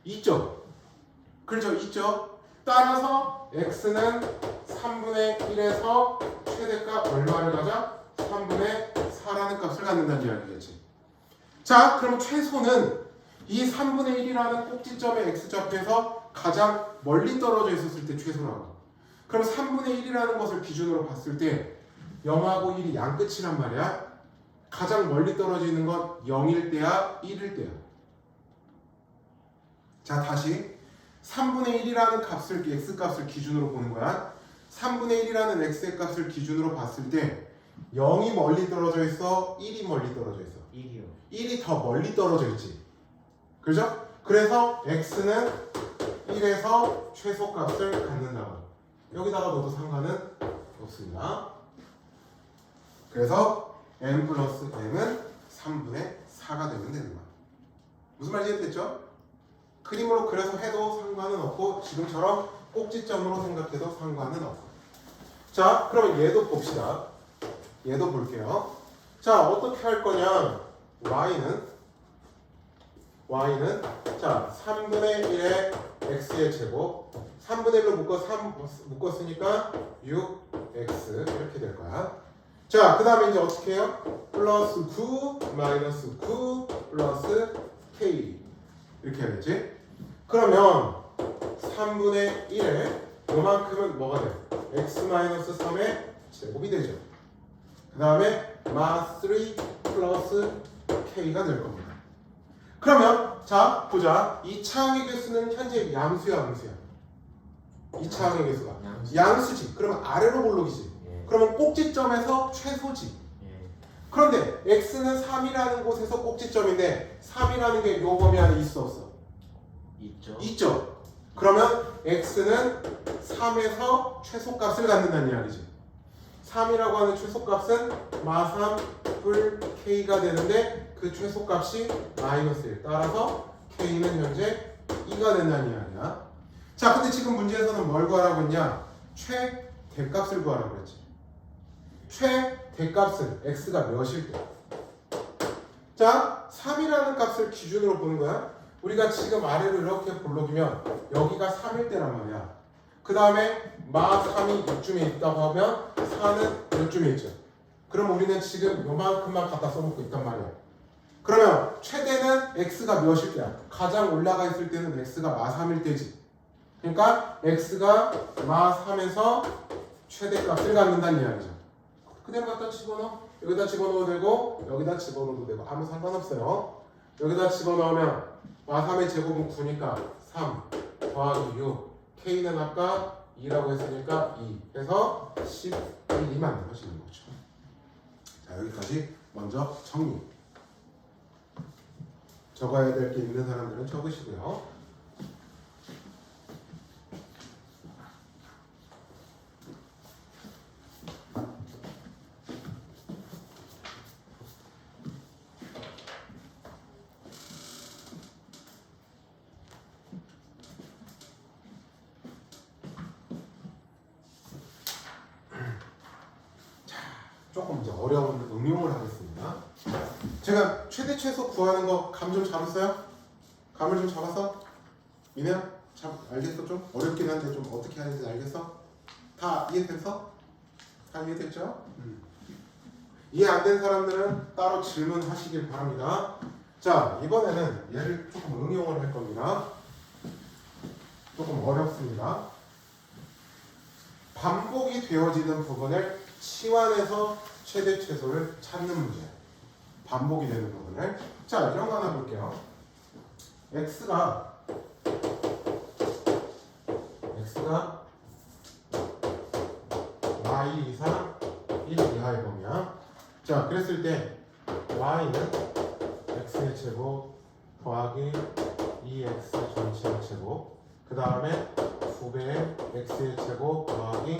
있죠. 그렇죠. 있죠. 따라서 x는 3분의 1에서 최대값 얼마를 가져? 3분의 4라는 값을 갖는다는 이야기겠지. 자, 그럼 최소는 이 3분의 1이라는 꼭지점의 x좌표에서 가장 멀리 떨어져 있었을 때 최소라고. 그럼 3분의 1이라는 것을 기준으로 봤을 때 0하고 1이 양끝이란 말이야. 가장 멀리 떨어져 있는 건 0일 때야 1일 때야. 자, 다시 3분의 1이라는 값을 x값을 기준으로 보는 거야. 3분의 1이라는 x의 값을 기준으로 봤을 때 0이 멀리 떨어져 있어? 1이 멀리 떨어져 있어? 1이요. 1이 더 멀리 떨어져 있지. 그죠? 그래서 x는 1에서 최소값을 갖는다. 여기다가 넣어도 상관은 없습니다. 그래서 n 플러스 m은 3분의 4가 되면 되는 거야. 무슨 말인지 됐죠? 그림으로 그려서 해도 상관은 없고 지금처럼 꼭지점으로 생각해도 상관은 없고. 자, 그러면 얘도 봅시다. 얘도 볼게요. 자, 어떻게 할 거냐? y는 자 3분의 1의 x의 제곱 3분의 1로 묶었으니까 6x 이렇게 될 거야. 자, 그 다음에 이제 어떻게 해요? 플러스 9 마이너스 9 플러스 k 이렇게 해야겠지? 그러면 3분의 1에 요만큼은 뭐가 돼? x-3의 제곱이 되죠. 그 다음에 마 3 플러스 k가 될 겁니다. 그러면 자 보자. 이 차항의 개수는 현재 양수야 음수야? 이 차항의 개수가 양수지. 그러면 아래로 볼록이지. 예. 그러면 꼭지점에서 최소지. 예. 그런데 x는 3이라는 곳에서 꼭지점인데 3이라는 게 요 범위 안에 있어 없어? 있죠. 있죠. 그러면 x는 3에서 최소값을 갖는다는 이야기지. 3이라고 하는 최소값은 마3 뿔 k가 되는데 그 최소값이 마이너스 1. 따라서 k는 현재 2가 된다는 이야기야. 자, 근데 지금 문제에서는 뭘 구하라고 했냐? 최대값을 구하라고 했지. 최대값은 x가 몇일 때? 자, 3이라는 값을 기준으로 보는 거야. 우리가 지금 아래로 이렇게 볼록이면 여기가 3일 때란 말이야. 그 다음에 마3이 이쯤에 있다고 하면 4는 이쯤에 있죠. 그럼 우리는 지금 요만큼만 갖다 써놓고 있단 말이야. 그러면 최대는 x가 몇일 때야? 가장 올라가 있을 때는 x가 마3일 때지. 그러니까 x가 마3에서 최대값을 갖는다는 이야기죠. 그대로 갖다 집어넣어. 여기다 집어넣어도 되고 여기다 집어넣어도 되고 아무 상관없어요. 여기다 집어넣으면 마3의 제곱은 9니까 3 더하기 6 k는 아까 2라고 했으니까 2 해서 11이 만들어지는 거죠. 자, 여기까지 먼저 정리. 적어야 될 게 있는 사람들은 적으시고요. 조금 이제 어려운 응용을 하겠습니다. 제가 최대 최소 구하는 거 감 좀 잡았어요? 감을 좀 잡았어? 미네야? 알겠어? 좀 어렵긴 한데 좀 어떻게 하는지 알겠어? 다 이해됐어? 다 이해됐죠? 이해 안 된 사람들은 따로 질문하시길 바랍니다. 자, 이번에는 얘를 조금 응용을 할 겁니다. 조금 어렵습니다. 반복이 되어지는 부분을 치환해서 최대 최소를 찾는 문제. 반복이 되는 부분을. 자, 이런 거 하나 볼게요. x가 y 이상 1 이하의 범위야. 자, 그랬을 때 y는 x의 제곱 더하기 2x 전체의 제곱, 그 다음에 9배의 x의 제곱 더하기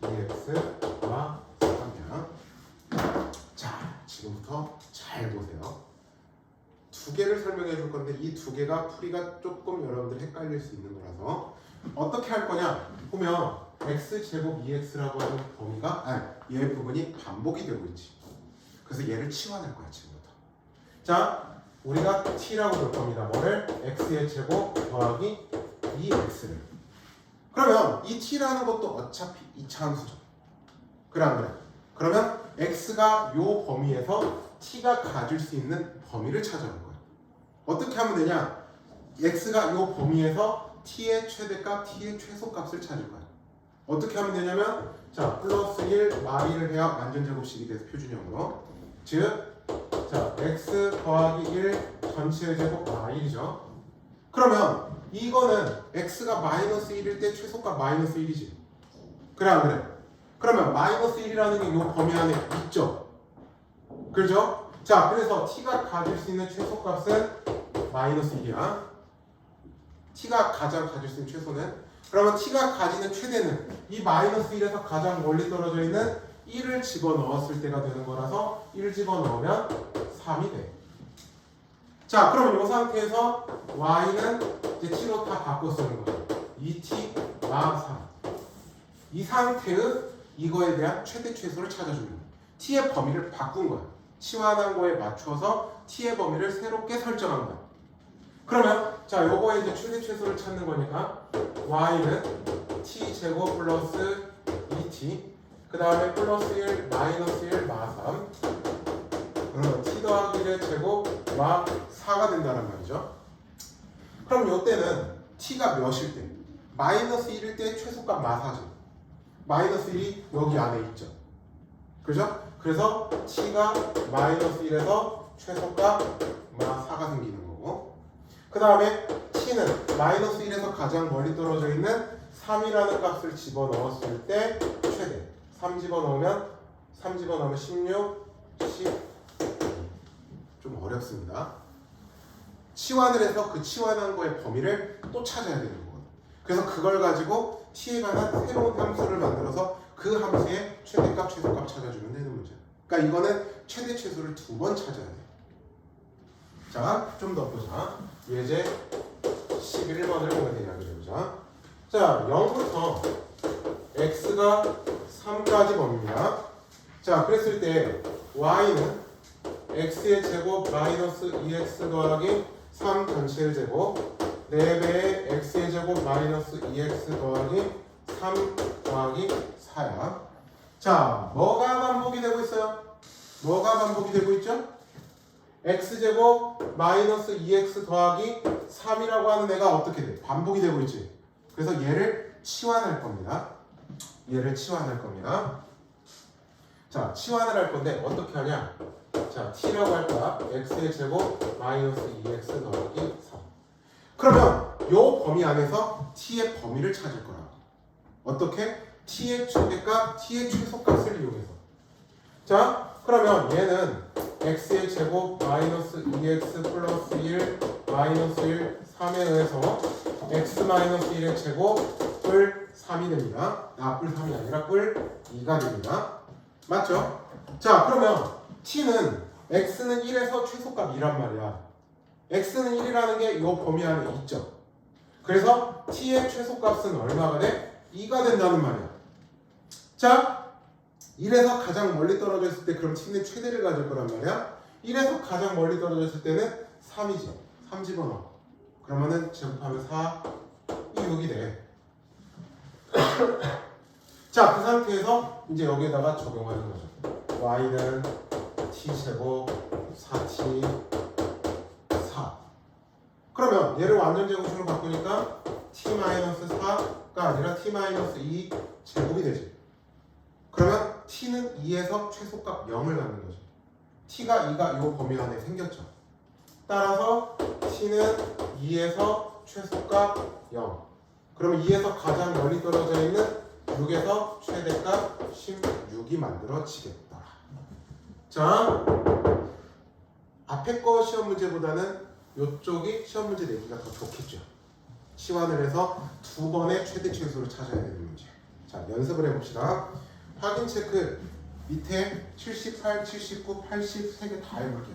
2x와 3이야. 자, 지금부터 잘 보세요. 두 개를 설명해 줄 건데 이 두 개가 풀이가 조금 여러분들 헷갈릴 수 있는 거라서 어떻게 할 거냐 보면 x제곱 2x라고 하는 범위가 얘 부분이 반복이 되고 있지. 그래서 얘를 치환할 거야 지금부터. 자, 우리가 t라고 볼 겁니다. 뭐를? x의 제곱 더하기 2x를. 그러면 이 t라는 것도 어차피 이차함수죠. 그래 안 그래? 그러면 x가 요 범위에서 t가 가질 수 있는 범위를 찾아볼 거야. 어떻게 하면 되냐? x가 요 범위에서 t의 최대값, t의 최소값을 찾을 거야. 어떻게 하면 되냐면 자, 플러스 1 마이를 해야 완전제곱식이 돼서 표준형으로. 즉, 자, x 더하기 1 전체의 제곱 마이죠. 그러면 이거는 x가 마이너스 1일 때 최소값 마이너스 1이지. 그래 안 그래? 그러면 마이너스 1이라는 게 요 범위 안에 있죠. 그렇죠? 자, 그래서 t가 가질 수 있는 최소값은 마이너스 1이야. t가 가장 가질 수 있는 최소는. 그러면 t가 가지는 최대는 이 마이너스 1에서 가장 멀리 떨어져 있는 1을 집어넣었을 때가 되는 거라서 1 집어넣으면 3이 돼. 자, 그럼 이 상태에서 y는 이제 t로 다 바꿔 쓰는 거죠. 2t 마 3. 이 상태의 이거에 대한 최대 최소를 찾아주는 거야. t의 범위를 바꾼 거야. 치환한 거에 맞춰서 t의 범위를 새롭게 설정한 거야. 그러면 자, 요거에 이제 최대 최소를 찾는 거니까 y는 t 제곱 플러스 2t, 그 다음에 플러스 1 마이너스 1 마 3. 그러면 t 더하기 1의 제곱 마 4가 된다는 말이죠. 그럼 요때는 t가 몇일 때? 마이너스 1일 때 최소값 마 4죠. 마이너스 1이 여기 안에 있죠. 그죠? 그래서 t가 마이너스 1에서 최소값 마 4가 생기는 거고, 그 그 다음에 t는 마이너스 1에서 가장 멀리 떨어져 있는 3이라는 값을 집어넣었을 때 최대. 3 집어넣으면 16, 10. 좀 어렵습니다. 치환을 해서 그 치환한 거의 범위를 또 찾아야 되는 거거든요. 그래서 그걸 가지고 t에 관한 새로운 함수를 만들어서 그 함수의 최대값, 최소값 찾아주면 되는 문제예요. 그러니까 이거는 최대, 최소를 2번 찾아야 돼요. 자, 좀 더 보자. 예제 11번을 보면 이야기를 해보자. 자, 0부터 x가 3까지 범위입니다. 자, 그랬을 때 y는 x의 제곱 마이너스 2x 더하기 3 전체의 제곱 4배의 x의 제곱 마이너스 2x 더하기 3 더하기 4야. 자, 뭐가 반복이 되고 있어요? 뭐가 반복이 되고 있죠? x제곱 마이너스 2x 더하기 3이라고 하는 애가 어떻게 돼? 반복이 되고 있지. 그래서 얘를 치환할 겁니다. 얘를 치환할 겁니다. 자, 치환을 할 건데 어떻게 하냐? 자, t라고 할 거야. x의 제곱 마이너스 2x 더하기 3. 그러면 요 범위 안에서 t의 범위를 찾을 거라. 어떻게? t의 최대값, t의 최소값을 이용해서. 자, 그러면 얘는 x의 제곱 마이너스 2x 플러스 1 마이너스 1 3에 의해서 x 마이너스 1의 제곱 뿔 3이 됩니다. 뿔 3이 아니라 뿔 2가 됩니다. 맞죠? 자, 그러면 t는 x는 1에서 최소값 2란 말이야. x는 1이라는 게 이 범위 안에 있죠. 그래서 t의 최소값은 얼마가 돼? 2가 된다는 말이야. 자, 1에서 가장 멀리 떨어져 있을 때 그럼 t는 최대를 가질 거란 말이야. 1에서 가장 멀리 떨어져 있을 때는 3이지. 3 집어넣어. 그러면은 제곱하면 4, 이 6이 돼. 자, 그 상태에서 이제 여기에다가 적용하는 거죠. y는 t제곱 4t 4. 그러면 얘를 완전 제곱식으로 바꾸니까 t-4가 아니라 t-2 제곱이 되지. 그러면 t는 2에서 최소값 0을 갖는 거죠. t가 2가 이 범위 안에 생겼죠. 따라서 t는 2에서 최소값 0. 그러면 2에서 가장 멀리 떨어져 있는 6에서 최대값 16이 만들어지겠다. 자, 앞에 거 시험 문제보다는 이쪽이 시험 문제 내기가 더 좋겠죠. 치환을 해서 2번의 최대 최소를 찾아야 되는 문제. 자, 연습을 해봅시다. 확인 체크 밑에 78, 79, 80 3개 다 해볼게요.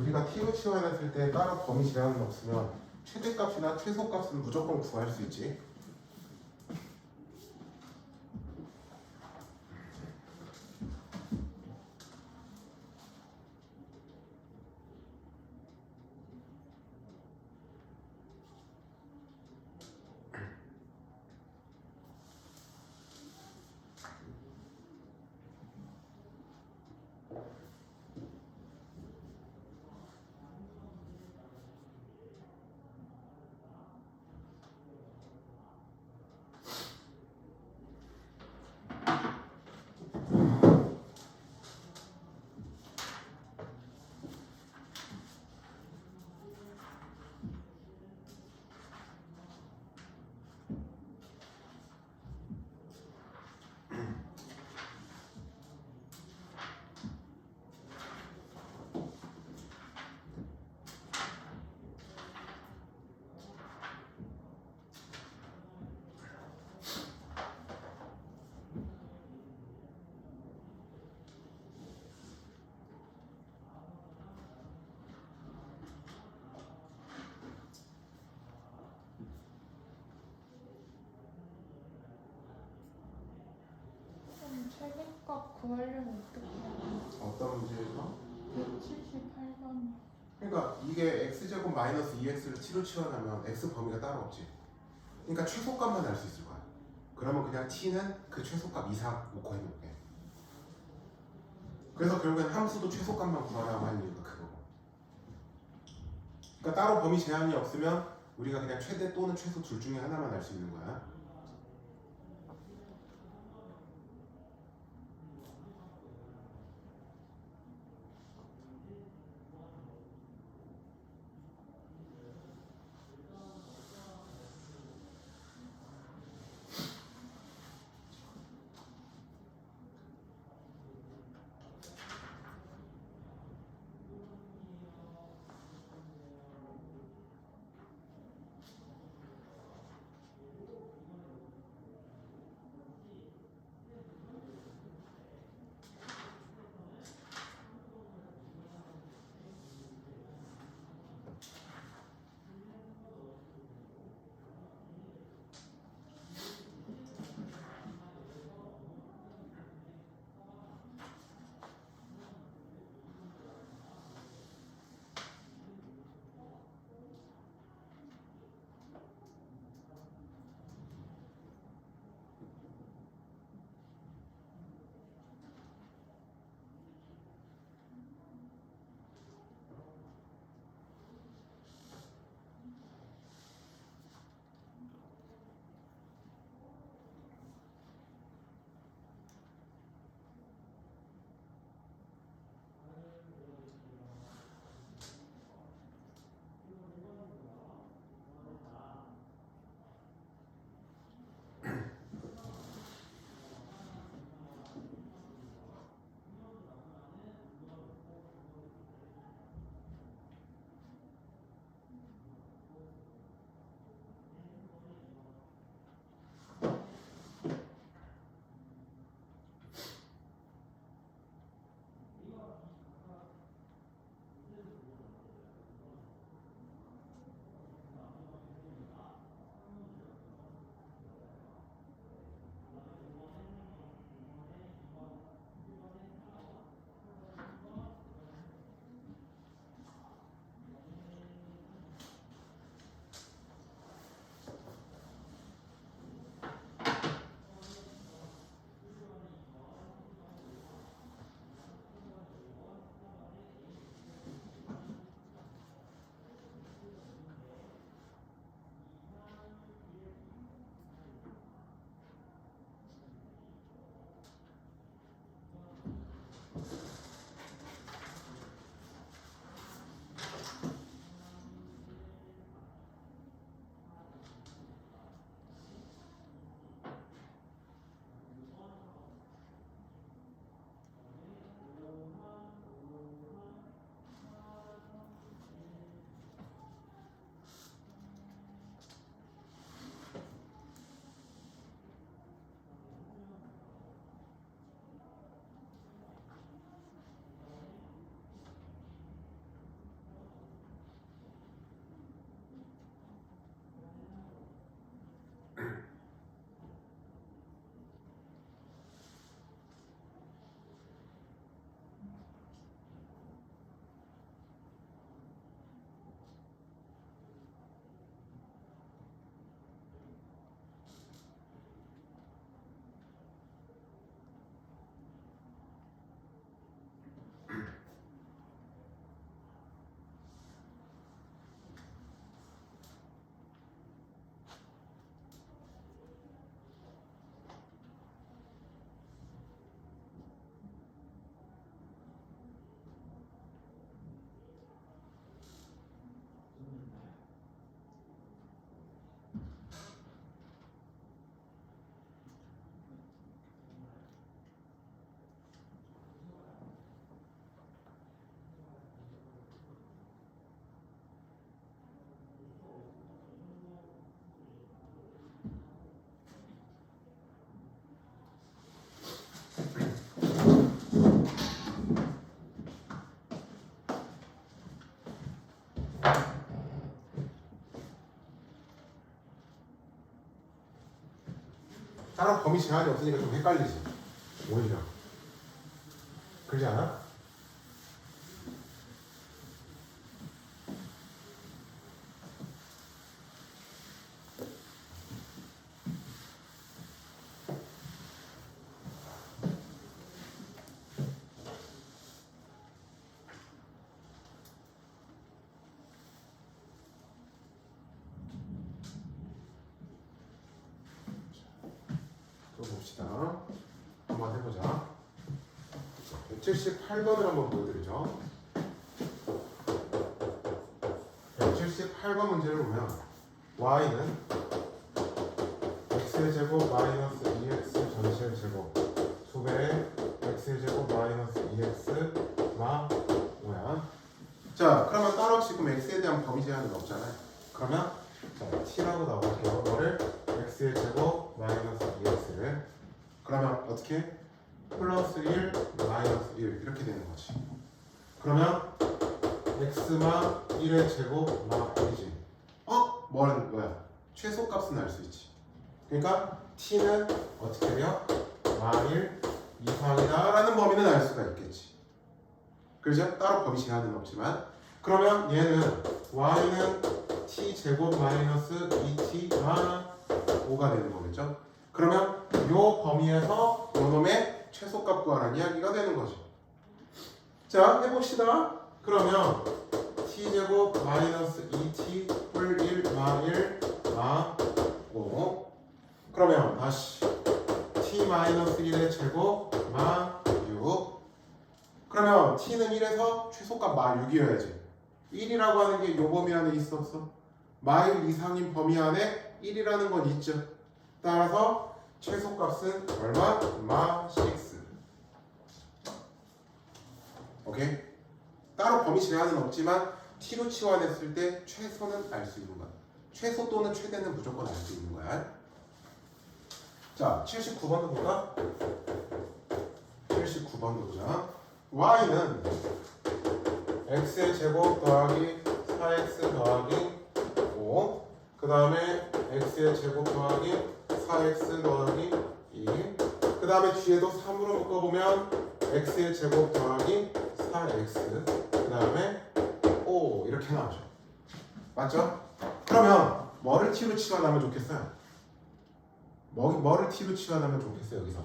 우리가 t로 치환했을 때 따로 범위 제한은 없으면 최대값이나 최소값은 무조건 구할 수 있지. 구하려면 어떻게 해야 어떤 문제에서? 178번. 그러니까 이게 x제곱 마이너스 2x를 t로 치환하면 x 범위가 따로 없지. 그러니까 최소값만 알 수 있을 거야. 그러면 그냥 t는 그 최소값 이상 놓고 해놓을게. 그래서 결국엔 함수도 최소값만 구하라고 하는 이유가 그거고. 그러니까 따로 범위 제한이 없으면 우리가 그냥 최대 또는 최소 둘 중에 하나만 알 수 있는 거야. 따로 범위 제한이 없으니까 좀 헷갈리지 오히려. 그러지 않아? 또 봅시다. 한번 해보자. 178번을 한번 보여드리죠. 178번 문제를 보면 y는 x의 제곱 마이너스 2x 전체의 제곱 2배의 x의 제곱 마이너스 2x 마 5야. 자, 그러면 따로 지금 x에 대한 범위 제한은 없잖아요. 그러면 자, t라고 나올게요. 이거를 x의 제곱 마이너스 2x를 그러면 어떻게? 플러스 1 마이너스 1 이렇게 되는 거지. 그러면 x마 1의 제곱 마 1이지. 뭐야? 최소값은 알 수 있지. 그러니까 t는 어떻게 돼요? 마1 이상이다 라는 범위는 알 수가 있겠지. 그렇죠? 따로 범위 제한은 없지만 그러면 얘는 y는 t 제곱 마이너스 2t 마 5가 되는 거겠죠? 그러면 요 범위에서 요 놈의 최소값 구하라는 이야기가 되는 거죠. 자, 해봅시다. 그러면 t제곱 마이너스 2t 뿔 1 마 1 마 5 그러면 다시 t 마이너스 1의 제곱 마 6 그러면 t는 1에서 최소값 마 6이어야지. 1이라고 하는 게 요 범위 안에 있어 없어? 마 1 이상인 범위 안에 1이라는 건 있죠. 따라서 최소값은 얼마? 마 6. 오케이? 따로 범위 제한은 없지만 t로 치환했을 때 최소는 알 수 있는 거야. 최소 또는 최대는 무조건 알 수 있는 거야. 자, 79번도 볼까? 79번도 보자. y는 x의 제곱 더하기 4x 더하기 5 그 다음에 x의 제곱 더하기 4x 더하기 2 그 다음에 뒤에도 3으로 묶어보면 x의 제곱 더하기 4x 그 다음에 5 이렇게 나오죠. 맞죠? 그러면 뭐를 t로 치환하면 좋겠어요? 뭐를 t로 치환하면 좋겠어요 여기서?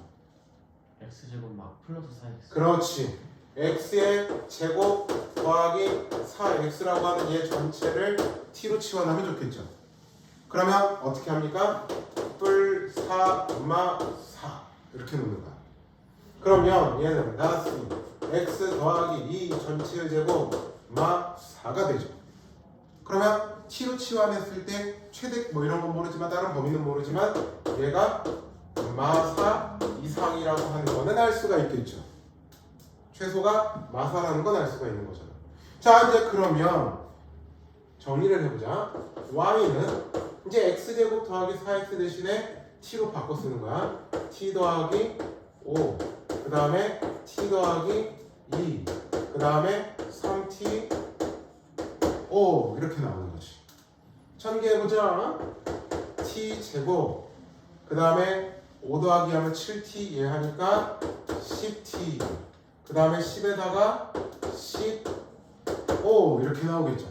x제곱 막 플러스 4x. 그렇지. x의 제곱 더하기 4x라고 하는 얘 전체를 t로 치환하면 좋겠죠. 그러면 어떻게 합니까? 뿔 4, 마 4 이렇게 놓는 거야. 그러면 얘는 나왔으니 x 더하기 2 전체의 제곱 마 4가 되죠. 그러면 t로 치환했을 때 최대 뭐 이런 건 모르지만 다른 범위는 모르지만 얘가 마 4 이상이라고 하는 거는 알 수가 있겠죠. 최소가 마 4라는 건 알 수가 있는 거잖아. 자, 이제 그러면 정리를 해보자. y는 이제 x제곱 더하기 4x 대신에 t로 바꿔 쓰는 거야. t 더하기 5 그 다음에 t 더하기 2 그 다음에 3t 5 이렇게 나오는 거지. 전개해보자. t 제곱 그 다음에 5 더하기 하면 7t 얘 하니까 10t 그 다음에 10에다가 15 이렇게 나오겠죠.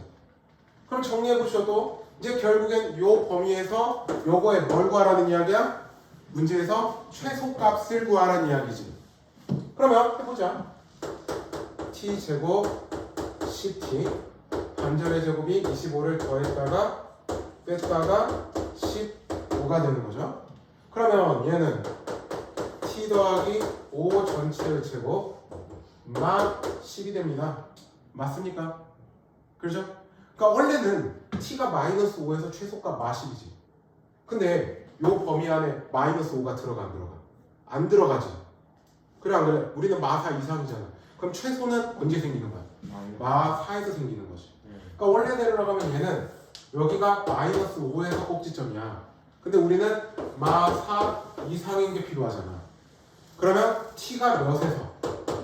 그럼 정리해보셔도 이제 결국엔 요 범위에서 요거에 뭘 구하라는 이야기야? 문제에서 최소값을 구하라는 이야기지. 그러면 해보자. t 제곱 10t 반절의 제곱이 25를 더했다가 뺐다가 15가 되는 거죠. 그러면 얘는 t 더하기 5 전체의 제곱 마 10이 됩니다. 맞습니까? 그렇죠? 그러니까 원래는 t가 마이너스 5에서 최소값 마 10이지. 근데 요 범위 안에 마이너스 5가 들어가 안 들어가? 안 들어가지. 그래 안 그래? 우리는 마 4 이상이잖아. 그럼 최소는 언제 생기는 거야? 마 4에서 생기는 거지. 그러니까 원래대로 나가면 얘는 여기가 마이너스 5에서 꼭지점이야. 근데 우리는 마 4 이상인 게 필요하잖아. 그러면 t가 몇에서?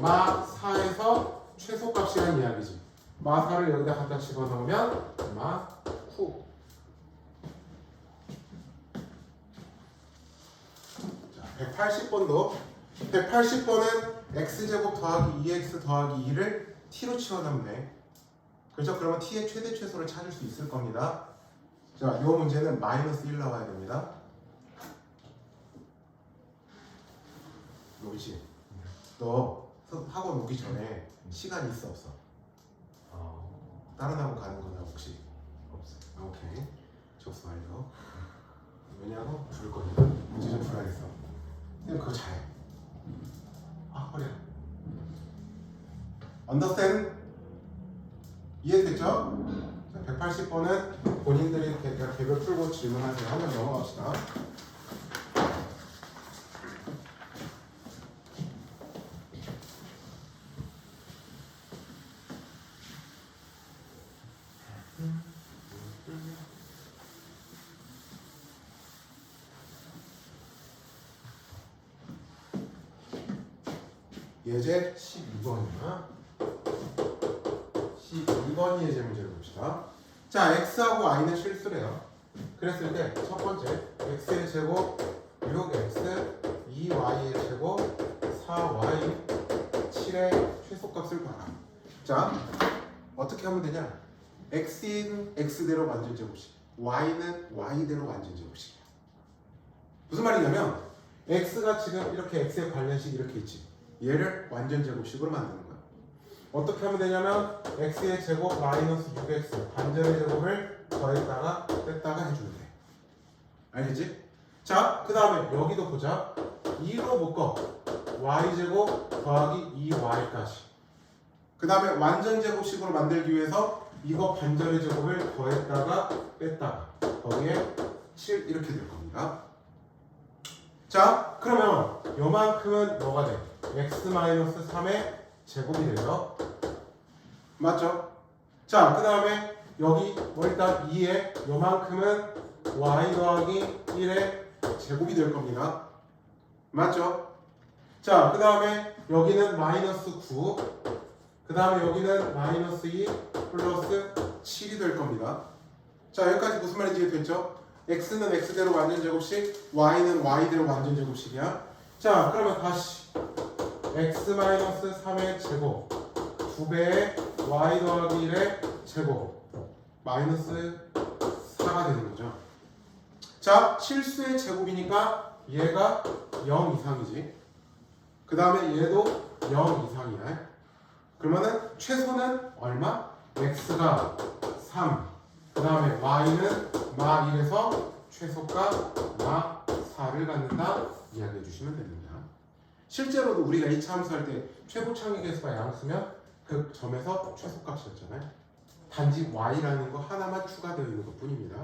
마 4에서 최소값이라는 이야기지. 마 4를 여기다 갖다 집어넣으면 마 9. 자, 180번도 180번은 x제곱 더하기 2x 더하기 2를 t로 치워넣으면 돼. 그렇죠? 그러면 t의 최대 최소를 찾을 수 있을 겁니다. 자, 이 문제는 마이너스 1 나와야 됩니다. 로이지, 너 학원 오기 전에 시간 있어 없어? 다른 학원 가는 거나 혹시? 없어. 아, 오케이. 접수 완료. 왜냐고? 줄 거니까 문제 좀 풀어야겠어. 근데 그거 잘해. 아, 허리야. Understand? 이해됐죠? 자, 180번은 본인들이 개별 풀고 질문하세요. 한번 넘어갑시다. 예제 12번이나 12번 예제 문제를 봅시다. 자, x하고 y는 실수래요. 그랬을 때 첫 번째 x의 제곱 6x 2y의 제곱 4y 7의 최소값을 봐라. 자, 어떻게 하면 되냐? x는 x대로 완전 제곱식, y는 y대로 완전 제곱식이야. 무슨 말이냐면 x가 지금 이렇게 x의 관련식 이렇게 있지. 얘를 완전 제곱식으로 만드는 거야. 어떻게 하면 되냐면 x의 제곱 마이너스 6x 반전의 제곱을 더했다가 뺐다가 해주면 돼. 알겠지? 자, 그 다음에 여기도 보자. 2로 묶어 y제곱 더하기 2y까지. 그 다음에 완전 제곱식으로 만들기 위해서 이거 반전의 제곱을 더했다가 뺐다가 거기에 7 이렇게 될 겁니다. 자, 그러면 요만큼은 뭐가 돼? x-3의 제곱이 되죠. 맞죠? 자, 그 다음에 여기 뭐 일단 2에 요만큼은 y 더하기 1의 제곱이 될 겁니다. 맞죠? 자, 그 다음에 여기는 마이너스 9, 그 다음에 여기는 마이너스 2 플러스 7이 될 겁니다. 자, 여기까지 무슨 말인지 이해됐죠? x는 x대로 완전 제곱식, y는 y대로 완전 제곱식이야. 자, 그러면 다시 x-3의 제곱 2배의 y 더하기 1의 제곱 마이너스 4가 되는 거죠. 자, 실수의 제곱이니까 얘가 0 이상이지. 그 다음에 얘도 0 이상이야. 그러면은 최소는 얼마? x가 3, 그 다음에 y는 마 1에서 최소가 마 4를 갖는다 이야기해 주시면 됩니다. 실제로도 우리가 이 참수할 때 최고 창의 개수가 양수면 그 점에서 최소값이었잖아요. 단지 y라는 거 하나만 추가되어 있는 것 뿐입니다.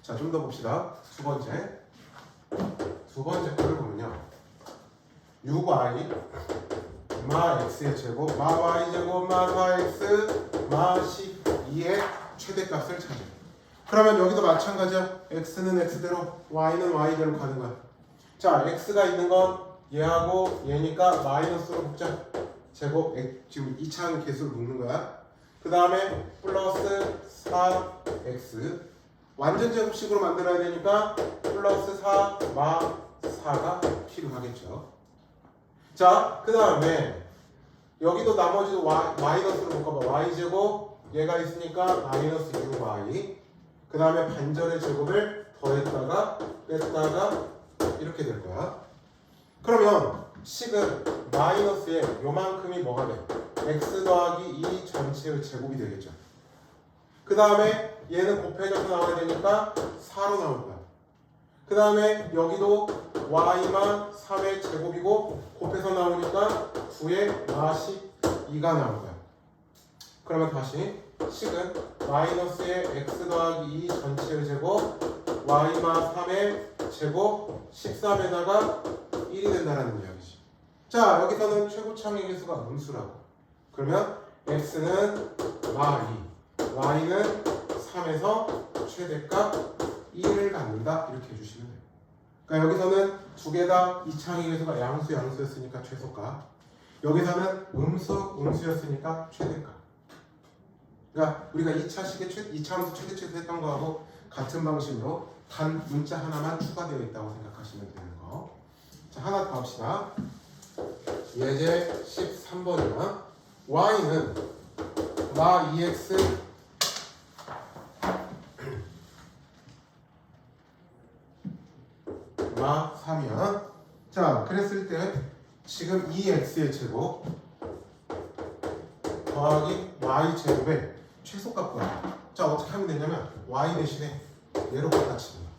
자, 좀 더 봅시다. 두 번째 거를 보면요. 6y 마 x의 제곱 마 y 제곱 마 4x 마 12의 최대값을 찾아. 그러면 여기도 마찬가지야. x는 x대로 y는 y대로 가는 거야. 자, x가 있는 건 얘하고 얘니까 마이너스로 묶자. 제곱 지금 2차항 개수를 묶는 거야. 그 다음에 플러스 4x 완전 제곱식으로 만들어야 되니까 플러스 4 마 4가 필요하겠죠. 자, 그 다음에 여기도 나머지도 마이너스로 묶어봐. y제곱 얘가 있으니까 마이너스 6y 그 다음에 반전의 제곱을 더했다가 뺐다가 이렇게 될 거야. 그러면 식은 마이너스에 요만큼이 뭐가 돼? x 더하기 2 전체의 제곱이 되겠죠. 그 다음에 얘는 곱해져서 나와야 되니까 4로 나올 거야. 그 다음에 여기도 y만 3의 제곱이고 곱해서 나오니까 9의 마 12가 나올 거야. 그러면 다시 식은 마이너스의 x 더하기 2 전체의 제곱 y마 3의 제곱 13에다가 1이 된다는 이야기지. 자, 여기서는 최고창의 개수가 음수라고. 그러면 x는 마 2, y는 3에서 최대값 1을 갖는다 이렇게 해주시면 돼요. 그러니까 여기서는 두 개 다 이창의 개수가 양수였으니까 최소값, 여기서는 음수였으니까 최대값. 그러니까 우리가 2차 함수 최대 최소 했던 거하고 같은 방식으로 단 문자 하나만 추가되어 있다고 생각하시면 되는 거. 자, 하나 더 합시다. 예제 13번이나 y는 마 2x 마 3이야. 자, 그랬을 때 지금 2x의 제곱 더하기 y 제곱의 최소값구야. 자, 어떻게 하면 되냐면 y 대신에 얘로 바꿔치는 거야.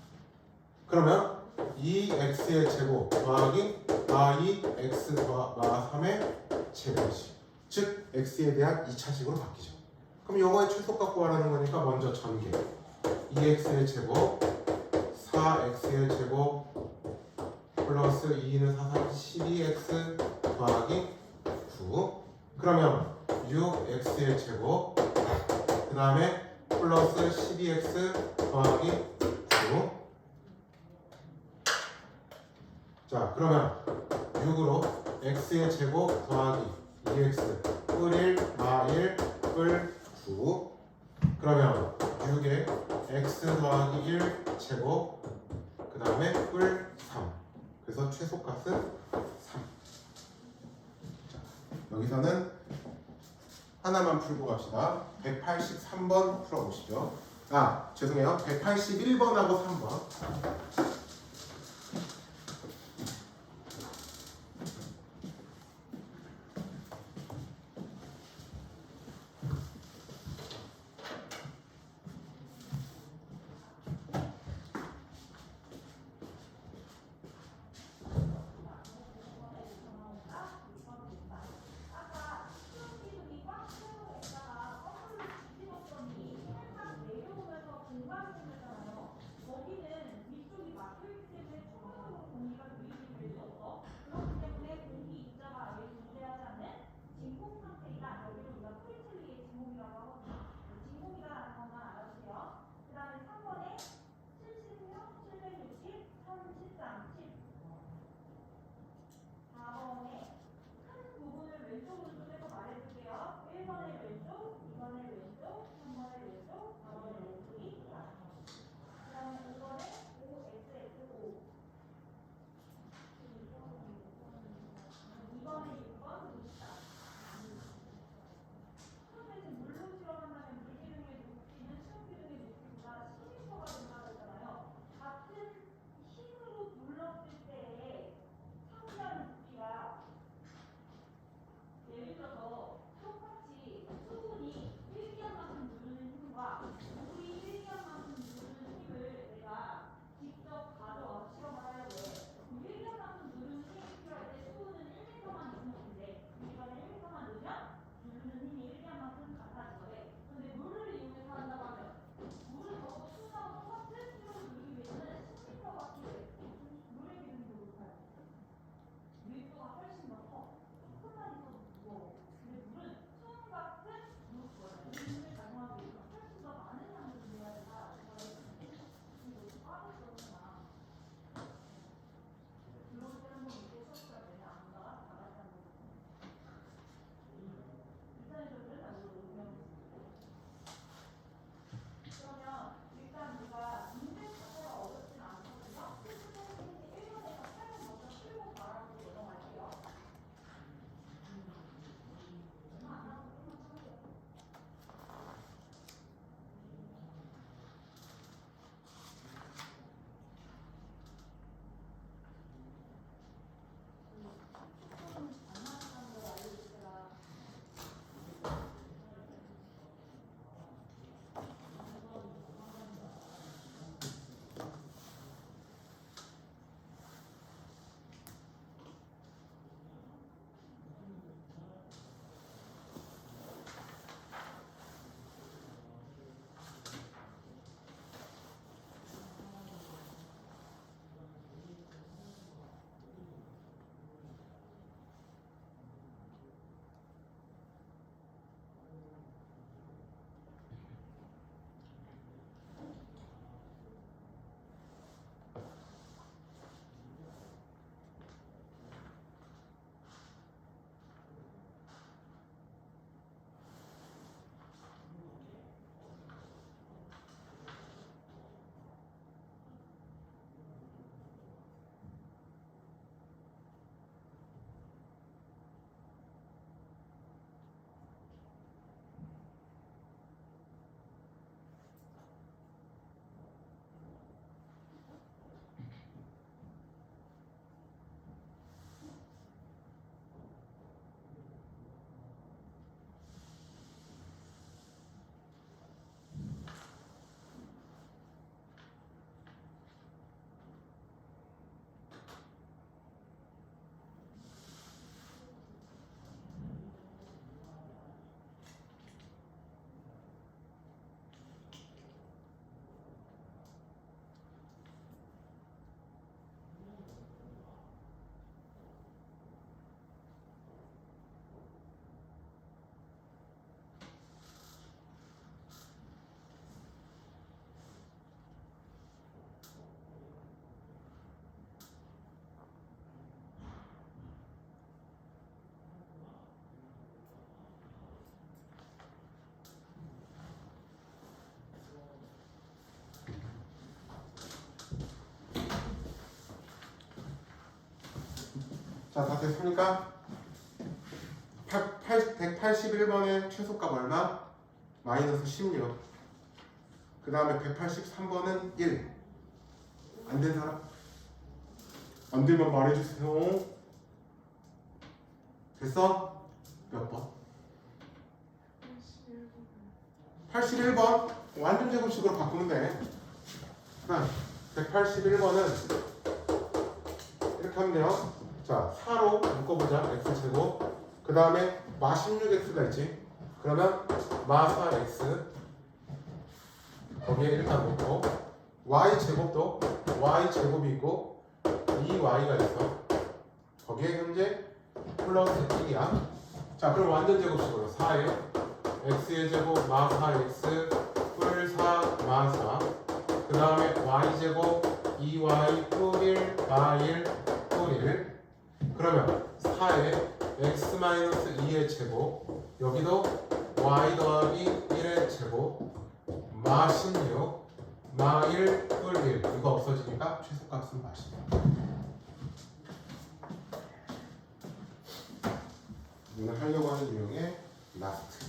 그러면 2x의 제곱 더하기 y x 마 3의 제곱이지. 즉 x에 대한 2차식으로 바뀌죠. 그럼 요거의 최소값 구하라는 거니까 먼저 전개 2x의 제곱 4x의 제곱 플러스 2는 4, 3, 12x 더하기 9. 그러면 6x의 제곱 그 다음에 플러스 12x 더하기 9. 자, 그러면 6으로 x의 제곱 더하기 2x 뿔 1 마 1 뿔 9. 그러면 6에 x 더하기 1 제곱 그 다음에 뿔 3. 그래서 최소값은 3. 자, 여기서는 하나만 풀고 갑시다. 183번 풀어보시죠. 아, 죄송해요. 181번하고 3번. 자, 다 됐습니까? 181번의 최소값 얼마? 마이너스 16. 그 다음에 183번은 1. 안 된 사람? 안 되면 말해주세요. 됐어? 몇 번? 81번. 완전 제곱식으로 바꾸면 돼. 181번은 이렇게 하면 돼요. 자, 4로 묶어보자. x제곱. 그 다음에 마 16x가 있지. 그러면 마 4x 거기에 일단 놓고 y제곱도 y제곱이 있고 2y가 있어. 거기에 현재 플러스 1이야. 자, 그럼 완전 제곱식으로 4에 x의 제곱 마 4x 뿔 4 마 4. 그 다음에 y제곱 2y 뿔 1 마 1 뿔 1. 그러면 4에 x-2의 제곱, 여기도 y 더하기 1의 제곱, 마 16, 마 1, 뿔 1. 이거 없어지니까 최소값은 마 16. 오늘 하려고 하는 유형의 라스트.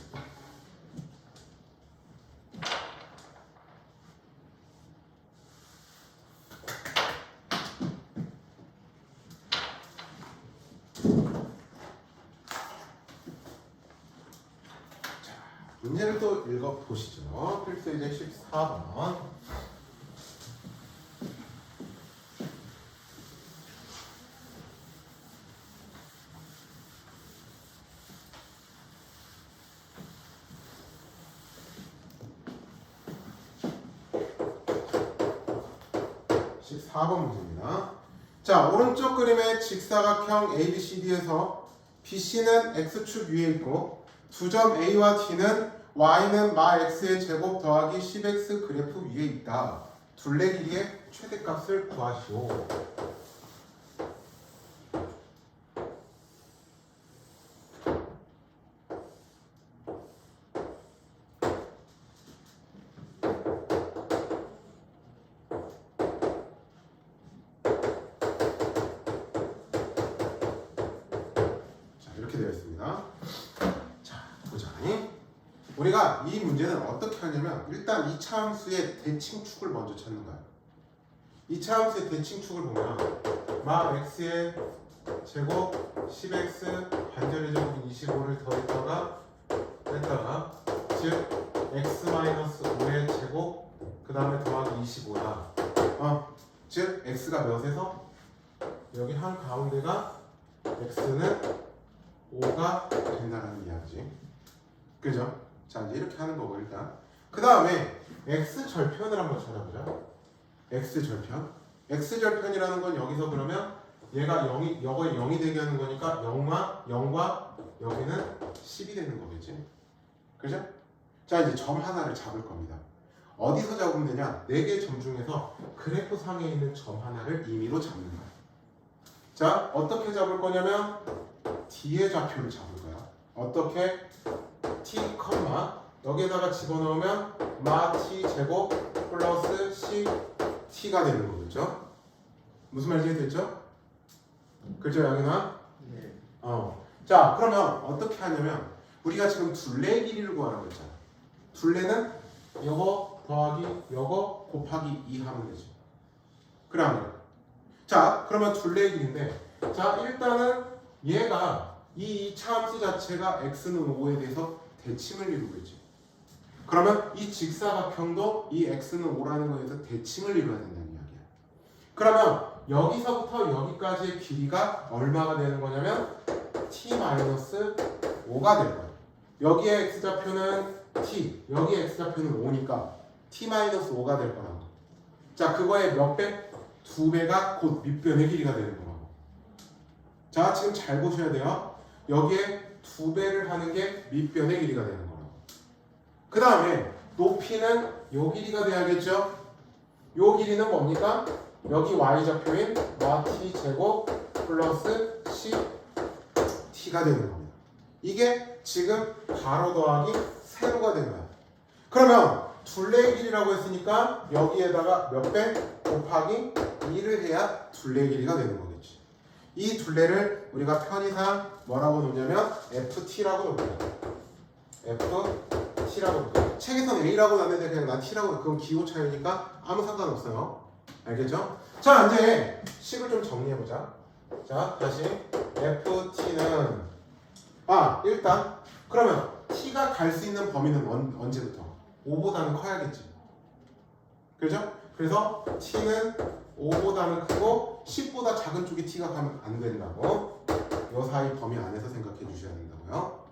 문제를 또 읽어보시죠. 필수예제 14번. 문제입니다. 자, 오른쪽 그림의 직사각형 ABCD에서 BC는 X축 위에 있고 두 점 A와 D는 Y는 마 X의 제곱 더하기 10X 그래프 위에 있다. 둘레 길이의 최대값을 구하시오. 이렇게 되어 있습니다. 자, 보자. 우리가 이 문제는 어떻게 하냐면 일단 이 차함수의 대칭축을 먼저 찾는 거야. 이 차함수의 대칭축을 보면 마 x의 제곱 10x 반전의 제곱인 25를 더했다가 뺐다가 즉 x-5의 제곱 그 다음에 더하기 25야. 즉 x가 몇에서 여기 한 가운데가 x는 5가 된다는 이야기지. 그죠? 자, 이제 이렇게 하는 거고 일단. 그 다음에 x절편을 한번 찾아보자. x절편. x절편이라는 건 여기서 그러면 얘가 0이, 여거에 0이 되게 하는 거니까 0과 여기는 10이 되는 거겠지. 그죠? 자, 이제 점 하나를 잡을 겁니다. 어디서 잡으면 되냐? 4개 점 중에서 그래프 상에 있는 점 하나를 임의로 잡는 거야. 자, 어떻게 잡을 거냐면 D의 좌표를 잡을 거야. 어떻게? T, 여기에다가 집어넣으면 마 T 제곱 플러스 C T가 되는 거겠죠? 무슨 말인지 이해됐죠? 그죠, 양인아? 네. 자, 그러면 어떻게 하냐면 우리가 지금 둘레 길이를 구하라고 했잖아. 둘레는 요거 더하기 요거 곱하기 2 하면 되지. 그래 안 그래? 자, 그러면 둘레 길이인데 자, 일단은 얘가 이 차함수 자체가 x는 5에 대해서 대칭을 이루고 있지. 그러면 이 직사각형도 이 x는 5라는 거에 대해서 대칭을 이루어야 된다는 이야기야. 그러면 여기서부터 여기까지의 길이가 얼마가 되는 거냐면 t-5가 될 거야. 여기에 x좌표는 t, 여기에 x좌표는 5니까 t-5가 될 거라고. 자, 그거의 몇 배? 2배가 곧 밑변의 길이가 되는 거라고. 자, 지금 잘 보셔야 돼요. 여기에 2배를 하는 게 밑변의 길이가 되는 거라고. 그 다음에 높이는 요 길이가 돼야겠죠? 요 길이는 뭡니까? 여기 y좌표인 마 t 제곱 플러스 c t가 되는 겁니다. 이게 지금 가로 더하기 세로가 된 거야. 그러면 둘레의 길이라고 했으니까 여기에다가 몇 배? 곱하기 2를 해야 둘레의 길이가 되는 거겠지. 이 둘레를 우리가 편의상 뭐라고 놓냐면 FT라고 놓습니다. FT라고 놓습니다. 책에서는 A라고 놨는데 그냥 난 T라고, 그건 기호 차이니까 아무 상관없어요. 알겠죠? 자, 이제 식을 좀 정리해보자. 자, 다시 FT는 일단 그러면 T가 갈 수 있는 범위는 언제부터? 5보다는 커야겠지. 그죠? 그래서 T는 5보다는 크고 10보다 작은 쪽이 T가 가면 안 된다고. 요 사이 범위 안에서 생각해 주셔야 된다고요.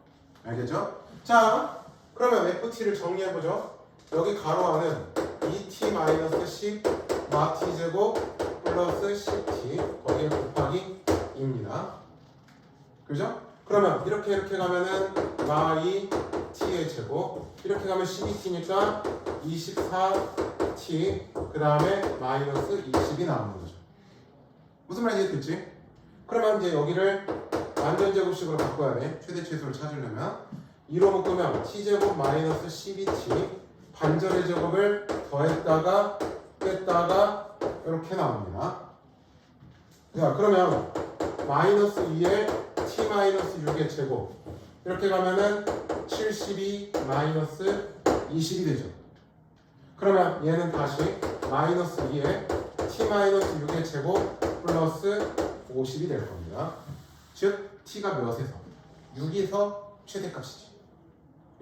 알겠죠? 자, 그러면 FT를 정리해보죠. 여기 가로 안은 2T-10 마 T제곱 플러스 10T 거기에 곱하기 2입니다. 그죠? 그러면 이렇게 가면은 마이 T의 제곱, 이렇게 가면 12T니까 24T, 그 다음에 마이너스 20이 나오는 거죠. 무슨 말인지 됐지? 그러면 이제 여기를 완전 제곱식으로 바꿔야 돼. 최대 최소를 찾으려면 2로 묶으면 T제곱 마이너스 12T, 반절의 제곱을 더했다가 뺐다가 이렇게 나옵니다. 자, 그러면 마이너스 2에 T 마이너스 6의 제곱, 이렇게 가면은 72 마이너스 20이 되죠. 그러면 얘는 다시 마이너스 2에 T 마이너스 6의 제곱 플러스 50이 될 겁니다. 즉 T가 몇에서? 6에서 최대값이지.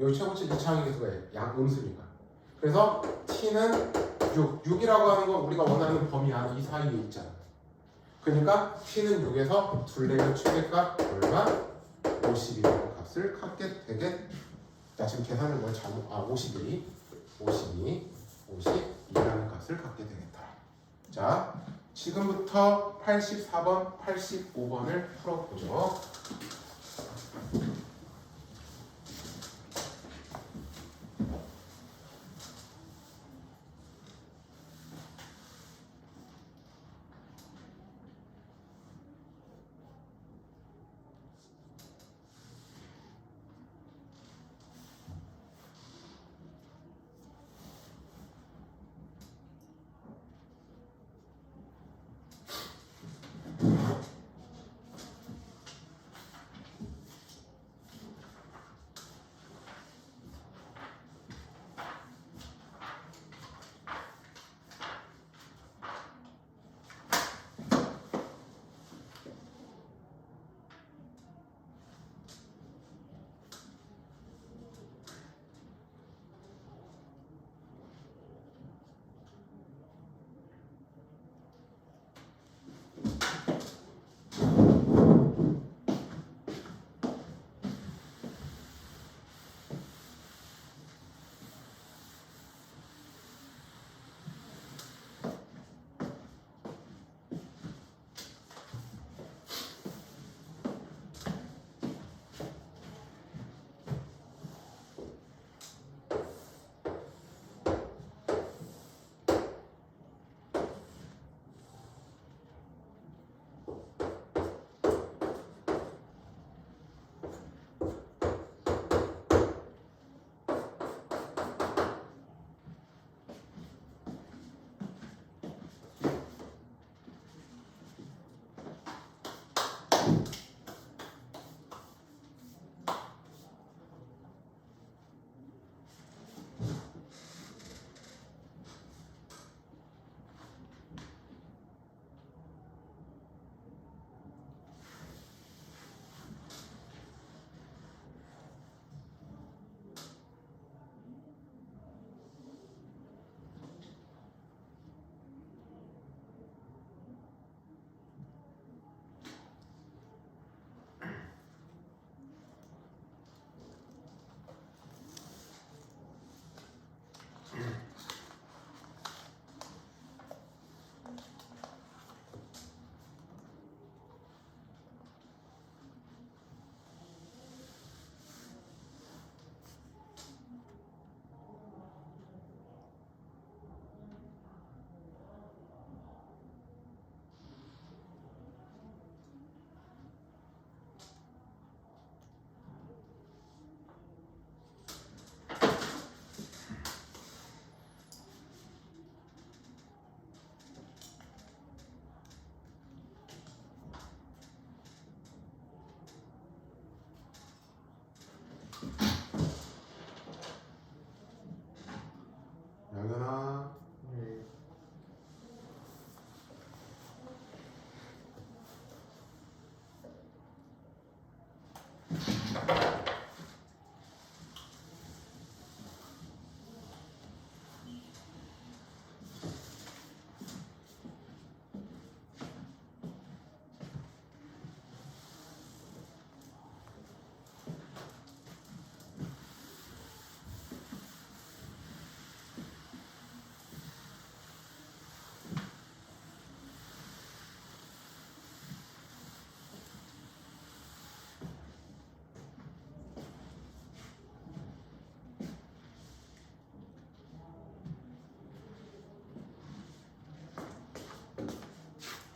여기 최고치 이차항의 개수가 양음수니까. 그래서 T는 6이라고 하는 건 우리가 원하는 범위 안에 이 사이에 있잖아. 그러니까 T는 6에서 둘레의 최대값 얼마? 50이라는 값을 갖게 되겠다. 자, 지금 계산을 뭘 잘못, 52라는 값을 갖게 되겠다. 자, 지금부터 84번, 85번을 풀어보죠.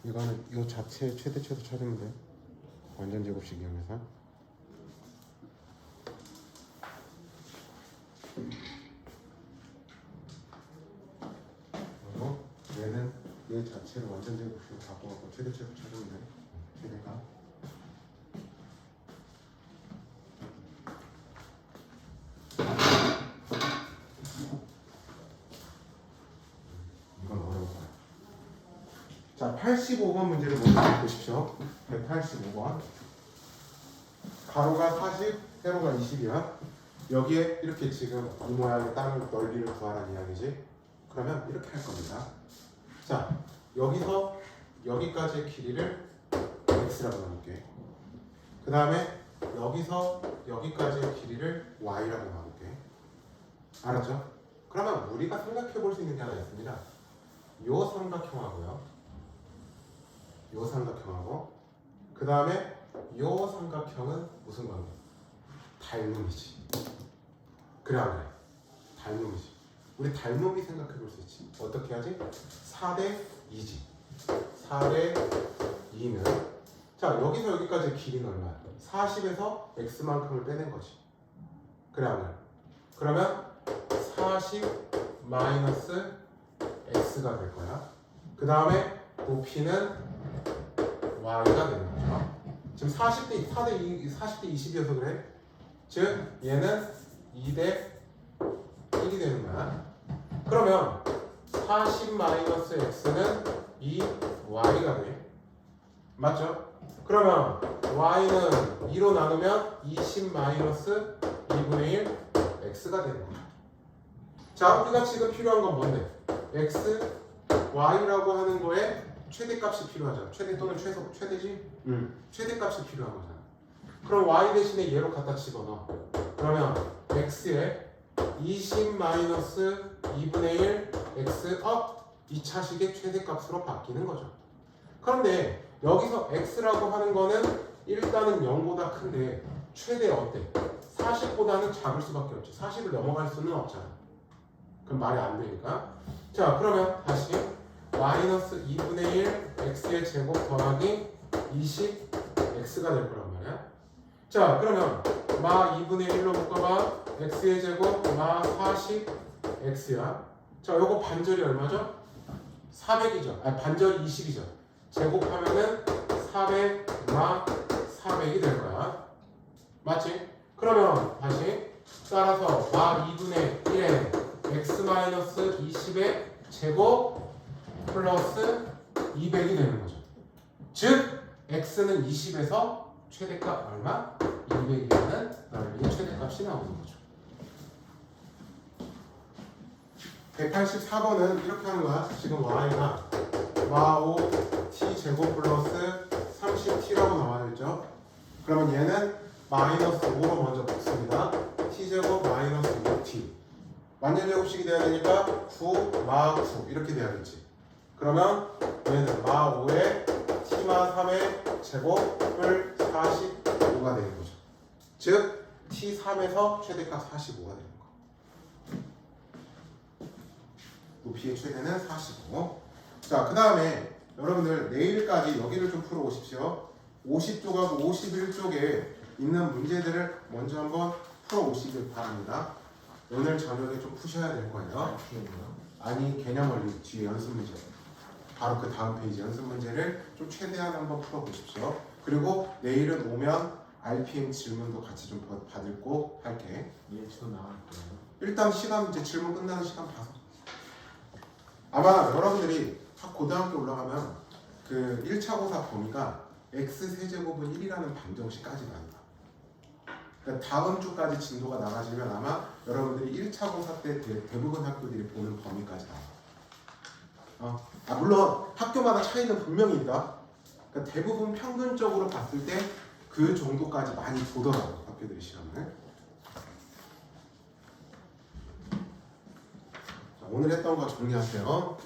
이거는 이 자체의 최대치도 찾으면 돼. 완전 제곱식 이용해서. 그리고 얘는 얘 자체를 완전 제곱식으로 바꿔갖고 최대치도 찾으면 돼. 최대가. 이건 어려운 거야. 자, 85번 문제를 먼저 보십시오. 185번. 가로가 40, 세로가 20이야. 여기에 이렇게 지금 이 모양의 땅 넓이를 구하라는 이야기지. 그러면 이렇게 할 겁니다. 자, 여기서 여기까지의 길이를 x라고 나눌게. 그 다음에 여기서 여기까지의 길이를 y라고 나눌게. 알았죠? 그러면 우리가 생각해 볼 수 있는 게 하나 있습니다. 요 삼각형하고요. 요 삼각형하고 그 다음에 요 삼각형은 무슨 관계? 닮음이지. 그래 안 그래? 닮음이지. 우리 닮음이 생각해 볼 수 있지. 어떻게 하지? 4대 2지. 4대 2는 자 여기서 여기까지 길이는 얼마야? 40에서 x만큼을 빼낸 거지. 그래 안 그래? 그러면 40 마이너스 x가 될 거야. 그 다음에 높이는 y가 되는 거죠. 지금 40대 20이어서 그래. 즉 얘는 2대 1이 되는 거야. 그러면 40 마이너스 x는 2y가 돼. 맞죠? 그러면 y는 2로 나누면 20 마이너스 2분의 1 x가 되는 거야. 자, 우리가 지금 필요한 건 뭔데? x, y라고 하는 거에 최대값이 필요하잖아. 최대 또는 최대지? 최대값이 필요한 거잖아. 그럼 y 대신에 얘로 갖다 집어넣어. 그러면 x에 20 마이너스 2분의 1 x 2차식의 최대값으로 바뀌는 거죠. 그런데 여기서 x라고 하는 거는 일단은 0보다 큰데 최대 어때? 40보다는 작을 수밖에 없지. 40을 넘어갈 수는 없잖아. 그럼 말이 안 되니까. 자, 그러면 다시 마이너스 2분의 1 x의 제곱 더하기 20 x가 될 거란 말이야. 자, 그러면 마 2분의 1로 묶어봐. x의 제곱 마 40 x야. 자, 요거 반절이 얼마죠? 400이죠. 아니, 반절이 20이죠. 제곱하면은 400 마 400이 될 거야. 맞지? 그러면 다시 따라서 마 2분의 1에 x 마이너스 20의 제곱 플러스 200이 되는 거죠. 즉 x는 20에서 최대값 얼마? 200이라는 넓이의 최대값이 나오는 거죠. 184번은 이렇게 하는 거야. 지금 y가 마5 t 제곱 플러스 30t라고 나와 있죠. 그러면 얘는 마이너스 5로 먼저 붙습니다. t 제곱 마이너스 5t 완전 제곱식이 돼야 되니까 9 마 9 이렇게 돼야겠지. 그러면 얘는 마 5에 t 마 3의 제곱을 45가 되는 거죠. 즉 t 3에서 최대값 45가 되는 거. 높이의 최대는 45. 자, 그 다음에 여러분들 내일까지 여기를 좀 풀어 오십시오. 50쪽하고 51쪽에 있는 문제들을 먼저 한번 풀어 오시길 바랍니다. 오늘 저녁에 좀 푸셔야 될 거예요. 아니, 개념 원리 뒤에 연습 문제. 바로 그 다음 페이지 연습 문제를 좀 최대한 한번 풀어 보십시오. 그리고 내일은 오면 RPM 질문도 같이 좀 받고 할게. 예초 나갈 거예요. 일단 시간 이제 질문 끝나는 시간 봐서. 아마 여러분들이 고등학교 올라가면 그 1차 고사 범위가 x 세제곱은 1이라는 방정식까지 나온다. 그러니까 다음 주까지 진도가 나가지면 아마 여러분들이 1차 고사 때 대부분 학교들이 보는 범위까지 나와. 물론 학교마다 차이는 분명히 있다. 그러니까 대부분 평균적으로 봤을 때 그 정도까지 많이 보더라고 학교들이 시험을. 자, 오늘 했던 거 정리하세요.